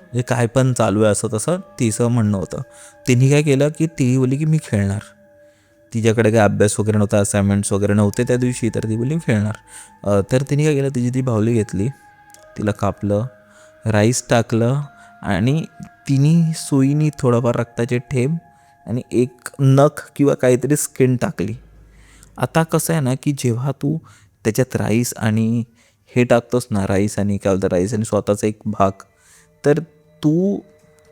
म्हणजे काय पण चालू आहे असं तसं तिचं म्हणणं होतं. तिने काय केलं की ती बोलली की मी खेळणार. तिच्याकडे काय अभ्यास वगैरे नव्हता, असाइनमेंट्स वगैरे नव्हते त्या दिवशी, तर ती बोलली खेळणार. तर तिने काय केलं, तिची ती बाहुली घेतली, तिला कापलं, राईस टाकलं आणि तिने सुईनी थोडंफार रक्ताचे ठेब आणि एक नख किंवा काहीतरी स्किन टाकली. आता कसं आहे ना की जेव्हा तू त्याच्यात राईस आणि हे टाकतोस ना, राईस आणि काय बोलतं राईस आणि स्वतःचा एक भाग, तर तू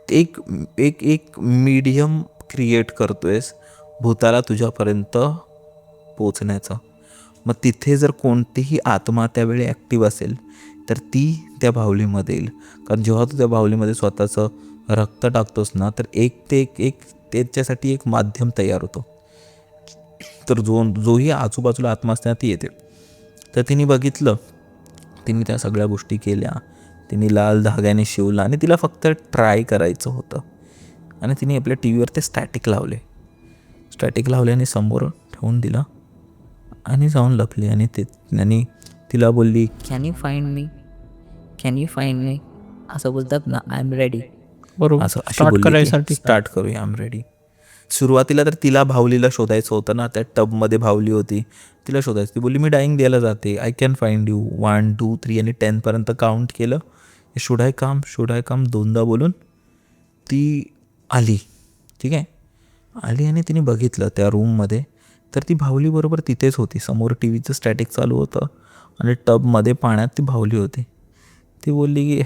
एक एक एक मीडियम क्रिएट करतोयस भूताला तुझ्यापर्यंत पोचण्याचं. मग तिथे जर कोणतीही आत्मा त्यावेळी ॲक्टिव्ह असेल तर ती त्या बाहुलीमध्ये येईल. कारण जेव्हा तू त्या बाहुलीमध्ये स्वतःचं रक्त टाकतोस ना तर एक त्याच्यासाठी एक माध्यम तयार होतो. तर जोही आजूबाजूला आत्मा असते ती येते. तर तिने बघितलं, तिने त्या सगळ्या गोष्टी केल्या, तिने लाल धाग्याने शिवला आणि तिला फक्त ट्राय करायचं होतं आणि तिने आपल्या टी व्हीवर ते स्टॅटिक लावले आणि समोर ठेवून दिला आणि जाऊन लपली आणि तिला बोलली कॅन यू फाइंड मी असं बोलतात ना, आय एम रेडी. बरोबर, असं अशी स्टार्ट बोलली करायसाठी. स्टार्ट करूया, आय एम रेडी. सुरुवातीला तर तिला बाहुलीला शोधायचं होतं ना, त्या टबमध्ये बाहुली होती, तिला शोधायचं. ती बोलली मी डाईंग द्यायला जाते, आय कॅन फाइंड यू. 1 2 3 आणि 10पर्यंत काउंट केलं. शुड आय कम दोनदा बोलून ती आली. ठीक आहे, आली आणि तिने बघितलं त्या रूममध्ये तर ती बाहुली बरोबर तिथेच होती. समोर टी व्हीचं स्टॅटिक चालू होतं आणि टबमध्ये पाण्यात ती बाहुली होती. ती बोलली की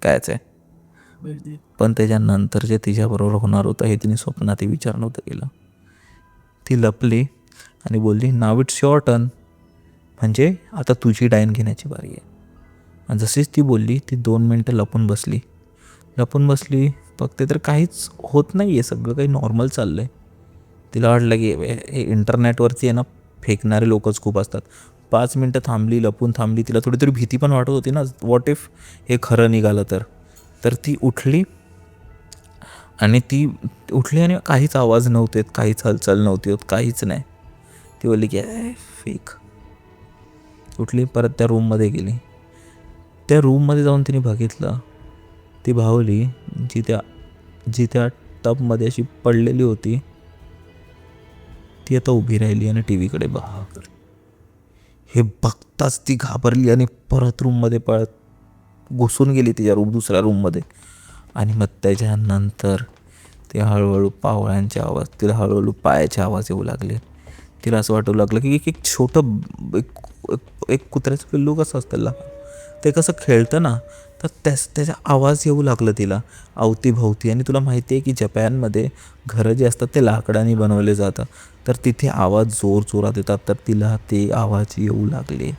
कायच आहे, पण त्याच्यानंतर जे तिच्याबरोबर होणार होतं हे तिने स्वप्नातही विचार नव्हतं केलं. ती लपली आणि बोलली नाव इट्स युअर टर्न, म्हणजे आता तुझी डाईन घेण्याची बारी आहे. आणि जशीच ती बोलली ती 2 मिनटं लपून बसली. बघते तर काहीच होत नाही आहे, सगळं काही नॉर्मल चाललं आहे. तिला वाटलं की हे इंटरनेटवरती आहे ना फेकणारे लोकच खूप असतात. 5 मिनटं थांबली, लपून थांबली. तिला थोडी भीती पण वाटत होती ना, व्हॉट इफ हे खरं निघालं तर ती उठली आणि काहीच आवाज नव्हते, काहीच हालचाल नव्हती होत, काहीच नाही. ती बोलली की फेक. उठली, परत त्या रूममध्ये गेली. त्या रूममध्ये जाऊन तिने बघितलं ती बाहुली जी त्या टबमध्ये अशी पडलेली होती ती आता उभी राहिली आणि टी व्हीकडे बघत. हे बघताच ती घाबरली आणि परत रूममध्ये घुसून गेली तिच्या दुसऱ्या रूममध्ये. आणि मग त्याच्यानंतर ते हळूहळू पावळ्यांचे आवाज, तिला हळूहळू पायाचे आवाज येऊ लागले. तिला असं वाटू लागलं की एक छोटं एक कुत्र्याचं पिल्लू कसं असतं ते कसं खेळतं ना, तर त्याचा आवाज येऊ लागलं तिला अवतीभोवती. आणि तुला माहिती आहे की जपानमध्ये घरं जे असतात ते लाकडाने बनवले जातात, तर तिथे आवाज जोरात येतात. तर तिला ते आवाज येऊ लागले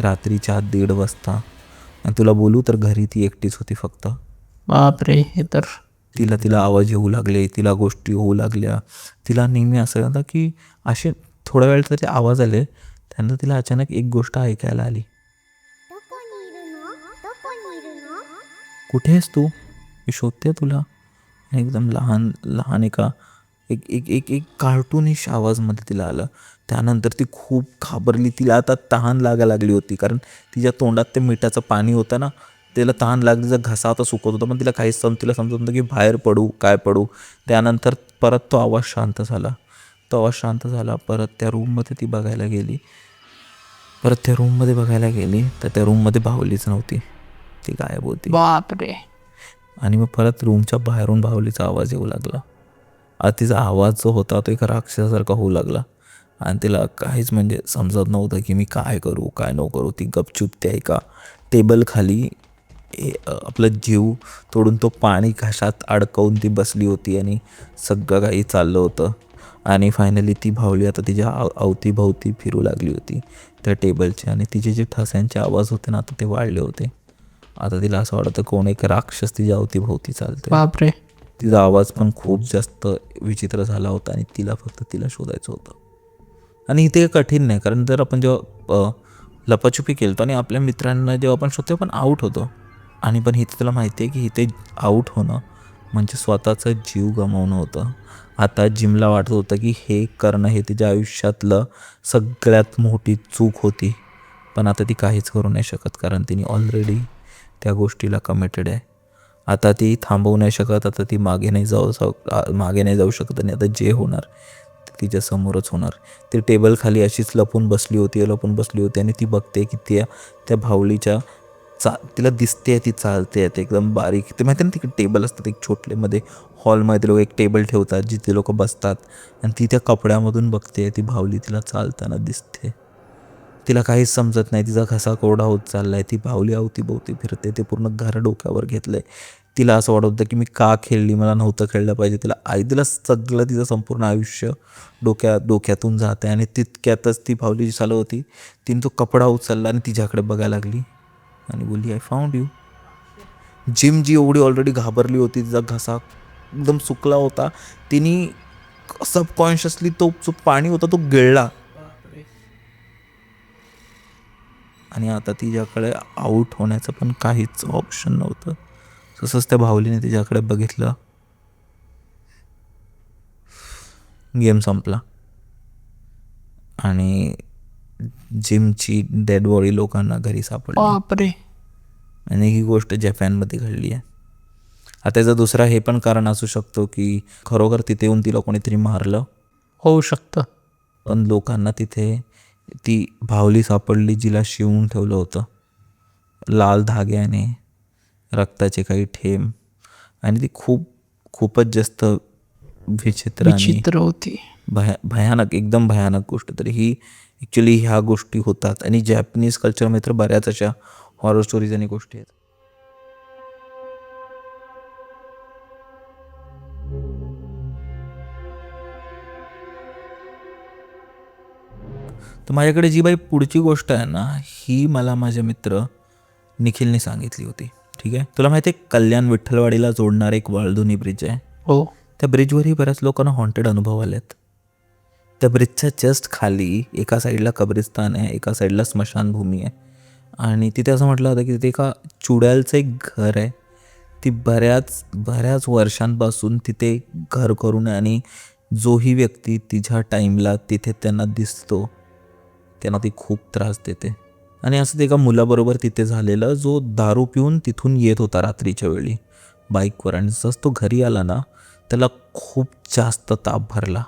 रात्रीच्या 1:30 वाजता. आणि तुला बोलू तर घरी ती एकटीच होती फक्त. बापरे, हे तर तिला आवाज येऊ लागले, तिला गोष्टी होऊ लागल्या. तिला नेहमी असं होतं की असे थोड्या वेळ तरी आवाज आले, त्यानंतर तिला अचानक एक गोष्ट ऐकायला आली. कुठे आहेस तू? मी शोधते तुला. एकदम लहान लहान एका एक एक एक एक कार्टूनिश आवाजमध्ये तिला आलं. त्यानंतर ती खूप घाबरली. तिला आता तहान लागायला लागली होती, कारण तिच्या तोंडात ते मिठाचं पाणी होतं ना, तिला तहान लागली. तिचा घसा आता सुकत होता, पण तिला तिला समजत नव्हतं की बाहेर पडू काय पडू. त्यानंतर परत तो आवाज शांत झाला. परत त्या रूममध्ये ती बघायला गेली. तर त्या रूममध्ये बाहुलीच नव्हती, ती गायब होती. बापरे. आणि मग परत रूमच्या बाहेरून बाहुलीचा आवाज येऊ लागला. तिचा आवाज जो होता तो एका राक्षसासारखा होऊ लागला. आणि तिला काहीच म्हणजे समजत नव्हतं की मी काय करू काय नको करू. ती गपचूप त्या एका टेबल खाली आपलं जीव तोडून तो पाणी घशात अडकवून ती बसली होती आणि सगळं काही चाललं होतं. आणि फायनली ती बाहुली आता तिच्या अवतीभवती फिरू लागली होती त्या टेबलचे. आणि तिचे जे ठसांचे आवाज होते ना, आता ते वाढले होते. आता तिला असं वाटतं कोण एक राक्षस तिच्या अवतीभोवती चालते. बापरे. तिचा आवाज पण खूप जास्त विचित्र झाला होता आणि तिला शोधायचं होतं. आणि इथे कठीण नाही, कारण जर आपण जेव्हा लपाछुपी केलतो आणि आपल्या मित्रांना जेव्हा आपण शोधतो पण आऊट होतो. आणि पण इथे तुला माहिती आहे की इथे आऊट होणं म्हणजे स्वतःचा जीव गमावणं होतं. आता जिमला वाटत होतं की हे करणं हे तिच्या आयुष्यातलं सगळ्यात मोठी चूक होती. पण आता ती काहीच करू नाही शकत, कारण तिने ऑलरेडी त्या गोष्टीला कमिटेड आहे. आता ती थांबवू नाही शकत. आता ती मागे नाही जाऊ शकत. आणि आता जे होणार ते तिच्या समोरच होणार. ती टेबल खाली अशीच लपून बसली होती आणि ती बघते की त्या भावलीच्या तिला दिसते ती चालते. ते एकदम बारीक, ते माहिती ना तिकडे टेबल असतात एक छोटलेमध्ये हॉलमध्ये लोक एक टेबल ठेवतात जिथे लोक बसतात. आणि ती त्या कपड्यामधून बघते ती भावली तिला चालताना दिसते. तिला काहीच समजत नाही. तिचा घसा कोरडा होत चाललाय. ती बाहुली अवतीभोवती फिरते. ते पूर्ण घर डोक्यावर घेतलंय. तिला असं वाटत होतं की मी का खेळली, मला नव्हतं खेळलं पाहिजे. तिला सगळं तिचं संपूर्ण आयुष्य डोक्यातून जात आहे. आणि तितक्यातच ती बाहुली जी चालू होती, तिने तो कपडा उचलला आणि तिच्याकडे बघायला लागली आणि बोलली, आय फाउंड यू. जिम जी एवढी ऑलरेडी घाबरली होती, तिचा घसा एकदम सुकला होता, तिने सबकॉन्शियसली तो जो पाणी होता तो गिळला. आणि आता तिच्याकडे आऊट होण्याचं पण काहीच ऑप्शन नव्हतं. तसंच त्या भावलीने तिच्याकडे बघितलं. गेम संपला आणि जिमची डेड बॉडी लोकांना घरी सापडली. बापरे. आणि ही गोष्ट जपानमध्ये घडली आहे. आता त्याचं दुसरा हे पण कारण असू शकतो की खरोखर तिथे येऊन तिला कोणीतरी मारलं. होऊ शकतं. पण लोकांना तिथे ती भावली सापडली जिला शिवून ठेवलं होतं लाल धाग्याने, रक्ताचे काही ठेम. आणि ती खूपच जास्त विचित्र होती. भयानक, एकदम भयानक गोष्ट. तरी ही ॲक्च्युली ह्या गोष्टी होतात. आणि जॅपनीज कल्चरमध्ये तर बऱ्याच अशा हॉरर स्टोरीज आणि गोष्टी आहेत. तर माझ्याकडे जी बाई पुढची गोष्ट आहे ना, ही मला माझे मित्र निखिलने सांगितली होती. ठीक आहे. तुला माहिती आहे कल्याण विठ्ठलवाडीला जोडणार एक वाळधुनी ब्रिज आहे. हो. त्या ब्रिजवरही बऱ्याच लोकांना हॉन्टेड अनुभव आलेत. त्या ब्रिजच्या जस्ट खाली एका साईडला कब्रिस्तान आहे, एका साईडला स्मशानभूमी आहे. आणि तिथे असं म्हटलं होतं की तिथे एका चुड्यालचं एक घर आहे. ती बऱ्याच वर्षांपासून तिथे घर करून, आणि जोही व्यक्ती तिच्या टाईमला तिथे त्यांना दिसतो त्यांना ती खूप त्रास देते. आणि असं ते एका मुलाबरोबर तिथे झालेलं, जो दारू पिऊन तिथून येत होता रात्रीच्या वेळी बाईकवर. आणि जसं तो घरी आला ना, त्याला खूप जास्त ताप भरला.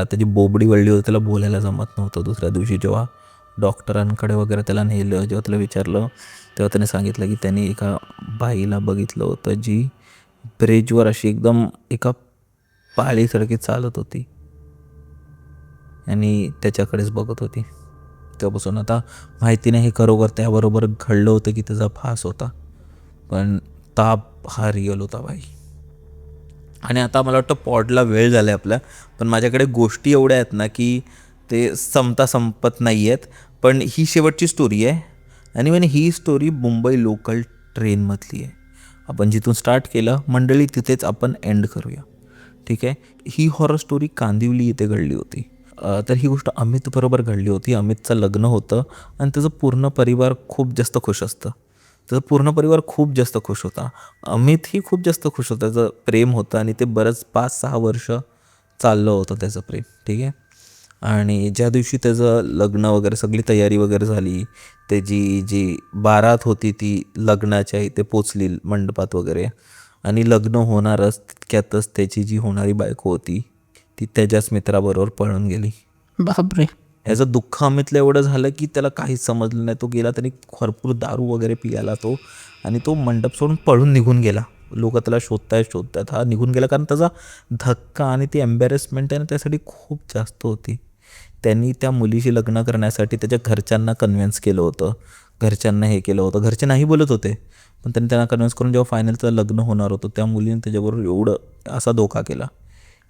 त्याची बोबडी वळली होती, त्याला बोलायला जमत नव्हतं. दुसऱ्या दिवशी जेव्हा डॉक्टरांकडे वगैरे त्याला नेलं, जेव्हा त्याला विचारलं, तेव्हा त्याने सांगितलं की त्यांनी एका बाईला बघितलं होतं जी ब्रिजवर अशी एकदम एका पाळीसारखी चालत होती आणि त्याच्याकडेच बघत होती. तेव्हापासून आता माहिती नाही हे खरोखर त्याबरोबर घडलं होतं की त्याचा फास होता, पण ताप हा रिअल होता बाई. आणि आता मला वाटतं पॉडला वेळ झाला आहे आपल्या, पण माझ्याकडे गोष्टी एवढ्या आहेत ना की ते संपत नाही आहेत. पण ही शेवटची स्टोरी आहे आणि म्हणजे ही स्टोरी मुंबई लोकल ट्रेनमधली आहे. आपण जिथून स्टार्ट केलं मंडळी तिथेच आपण एंड करूया, ठीक आहे. ही हॉरर स्टोरी कांदिवली इथे घडली होती. तर ही गोष्ट अमित बरोबर घडली होती. अमितचं लग्न होतं आणि त्याचं पूर्ण परिवार खूप जास्त खुश असतं. त्याचा पूर्ण परिवार खूप जास्त खुश होता. अमितही खूप जास्त खुश होता. त्याचं प्रेम होतं आणि ते बरंच 5-6 वर्ष चाललं होतं त्याचं प्रेम, ठीक आहे. आणि ज्या दिवशी त्याचं लग्न वगैरे सगळी तयारी वगैरे झाली, त्याची जी बारात होती ती लग्नाच्या इथे पोचली मंडपात वगैरे, आणि लग्न होणारच तितक्यातच त्याची जी होणारी बायको होती ती त्याच्याच मित्राबरोबर पळून गेली. बापरे. याचं दुःख अमितला एवढं झालं की त्याला काहीच समजलं नाही. तो गेला, त्यांनी भरपूर दारू वगैरे पियाला तो, आणि तो मंडप सोडून पळून निघून गेला. लोक त्याला शोधतायत. हा निघून गेला कारण त्याचा धक्का आणि ती एम्बॅरेसमेंट आहे ना त्यासाठी खूप जास्त होती. त्यांनी त्या मुलीशी लग्न करण्यासाठी त्याच्या घरच्यांना कन्व्हिन्स केलं होतं, घरच्यांना हे केलं होतं. घरचे नाही बोलत होते, पण त्यांना कन्व्हिन्स करून जेव्हा फायनल त्याचं लग्न होणार होतं त्या मुलीने त्याच्याबरोबर एवढं असा धोका केला,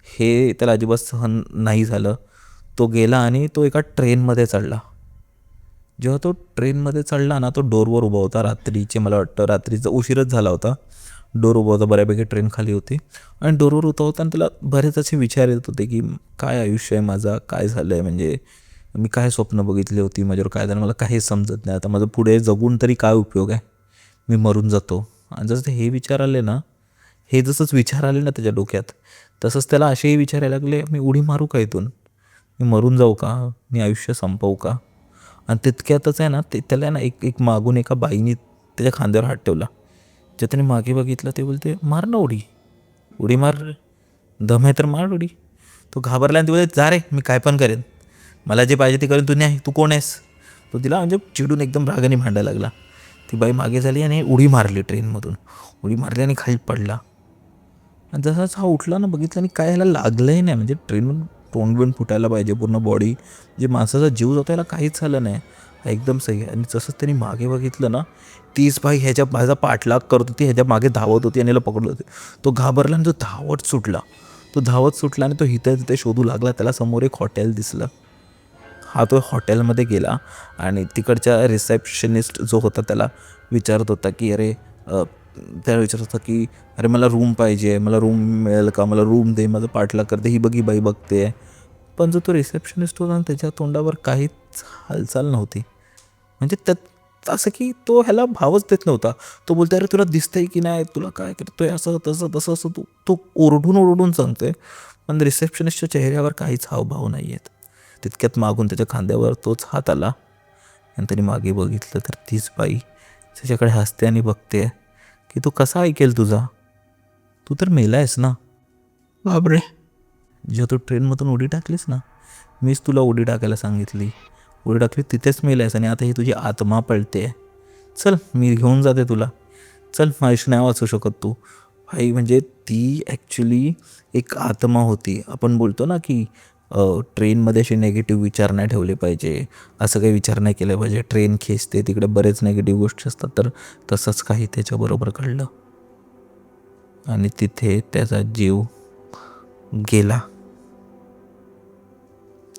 हे त्याला अजिबात सहन नाही झालं. तो गेला आणि तो एका ट्रेनमध्ये चढला. जेव्हा तो ट्रेनमध्ये चढला ना, तो डोरवर उभा होता. रात्रीचे, मला वाटतं रात्रीचा उशीरच झाला होता. डोर उभा होता, बऱ्यापैकी ट्रेन खाली होती आणि डोरवर उभा होता. आणि त्याला बरेच असे विचार येत होते की काय आयुष्य आहे माझा, काय झालं आहे, म्हणजे मी काय स्वप्न बघितली होती, माझ्यावर काय झालं, मला काहीच समजत नाही. आता माझं पुढे जगून तरी काय उपयोग आहे, मी मरून जातो. आणि जसं हे विचार आले ना, हे जसंच विचार आले ना त्याच्या डोक्यात, तसंच त्याला असेही विचार यायला लागले, मी उडी मारू का इथून, मी मरून जाऊ का, मी आयुष्य संपवू का. आणि तितक्यातच आहे ना, ते त्याला ना एक मागून एका बाईने त्याच्या खांद्यावर हात ठेवला. जे त्याने मागे बघितलं ते बोलते, मार ना उडी मार, दम आहे तर मार उडी. तो घाबरला आणि ते बोलते, जा रे, मी काय पण करेन, मला जे पाहिजे ते करेन, तू नाही, तू कोण आहेस. तो तिला म्हणजे चिडून एकदम रागाने भांडायला लागला. ती बाई मागे झाली आणि उडी मारली, ट्रेनमधून उडी मारली आणि खाली पडला. आणि जसाच हा उठला ना, बघितलं आणि काय ह्याला लागलंही नाही, म्हणजे ट्रेनमधून तोंड बिंड फुटायला पाहिजे, पूर्ण बॉडी, जे माणसाचा जीव जातो याला काहीच झालं नाही, हा एकदम सही आहे. आणि जसंच त्यांनी मागे बघितलं ना, तीच बाई ह्याच्या माझा पाठलाग करत होती, ह्याच्या मागे धावत होती आणि याला पकडलं होते. तो घाबरला आणि तो धावत सुटला आणि तो इथे तिथे शोधू लागला. त्याला समोर एक हॉटेल दिसलं. हा तो हॉटेलमध्ये गेला आणि तिकडच्या रिसेप्शनिस्ट जो होता त्याला विचारत होता की त्याला विचारत होता की अरे मला रूम पाहिजे, मला रूम मिळेल का, मला रूम दे, माझं पाठलाग करते, ही बघी बाई बघते. पण जो तो रिसेप्शनिस्ट होता त्याच्या तोंडावर काहीच हालचाल नव्हती. म्हणजे त्यात असं की तो ह्याला भावच देत नव्हता. तो बोलतो, अरे तुला दिसतंय की नाही, तुला काय करतोय, असं तसं असं तो ओरडून सांगतोय. पण रिसेप्शनिस्टच्या चेहऱ्यावर काहीच हावभाव नाही आहेत. तितक्यात मागून त्याच्या खांद्यावर तोच हात आला आणि त्याने मागे बघितलं तर तीच बाई त्याच्याकडे हसते आणि बघते की तो कसा ऐकेल तुझा, तू तर मेलायस ना. बापरे. जेव्हा तू ट्रेनमधून उडी टाकलीस ना, मीच तुला उडी टाकायला सांगितली, उडी टाकली तिथेच मेलायस आणि आता ही तुझी आत्मा पळते. चल मी घेऊन जाते तुला, चल माझ्याशी नाही वाचू शकत तू. भाई म्हणजे ती ॲक्च्युली एक आत्मा होती. आपण बोलतो ना की ट्रेनमध्ये असे नेगेटिव्ह विचार नाही ठेवले पाहिजे, असं काही विचार नाही केलं पाहिजे, ट्रेन खेचते तिकडे बरेच नेगेटिव्ह गोष्टी असतात. तर तसंच काही त्याच्याबरोबर घडलं आणि तिथे त्याचा जीव गेला.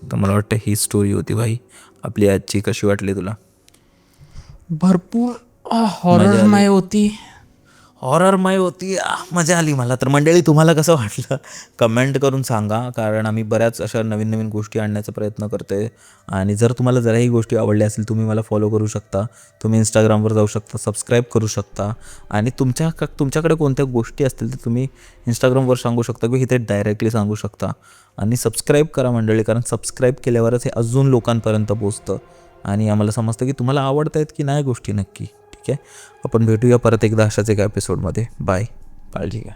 तर मला वाटतं ही स्टोरी होती भाई आपली आजची. कशी वाटली तुला? भरपूर हॉररमय होती. हॉररमय होती, मजा आली मला. तर मंडळी तुम्हाला कसं वाटलं कमेंट करून सांगा, कारण आम्ही बऱ्याच अशा नवीन नवीन गोष्टी आणण्याचा प्रयत्न करतो आहे. आणि जर तुम्हाला जराही गोष्टी आवडल्या असेल तुम्ही मला फॉलो करू शकता, तुम्ही इंस्टाग्रामवर जाऊ शकता, सबस्क्राईब करू शकता. आणि तुमच्याकडे कोणत्या गोष्टी असतील तर तुम्ही इंस्टाग्रामवर सांगू शकता किंवा इथे डायरेक्टली सांगू शकता. आणि सबस्क्राईब करा मंडळी, कारण सबस्क्राईब केल्यावरच हे अजून लोकांपर्यंत पोचतं आणि आम्हाला समजतं की तुम्हाला आवडत आहेत की नाही गोष्टी नक्की. ठीक आहे, आपण भेटूया परत एकदा अशाच एका एपिसोडमध्ये. बाय, काळजी घ्या.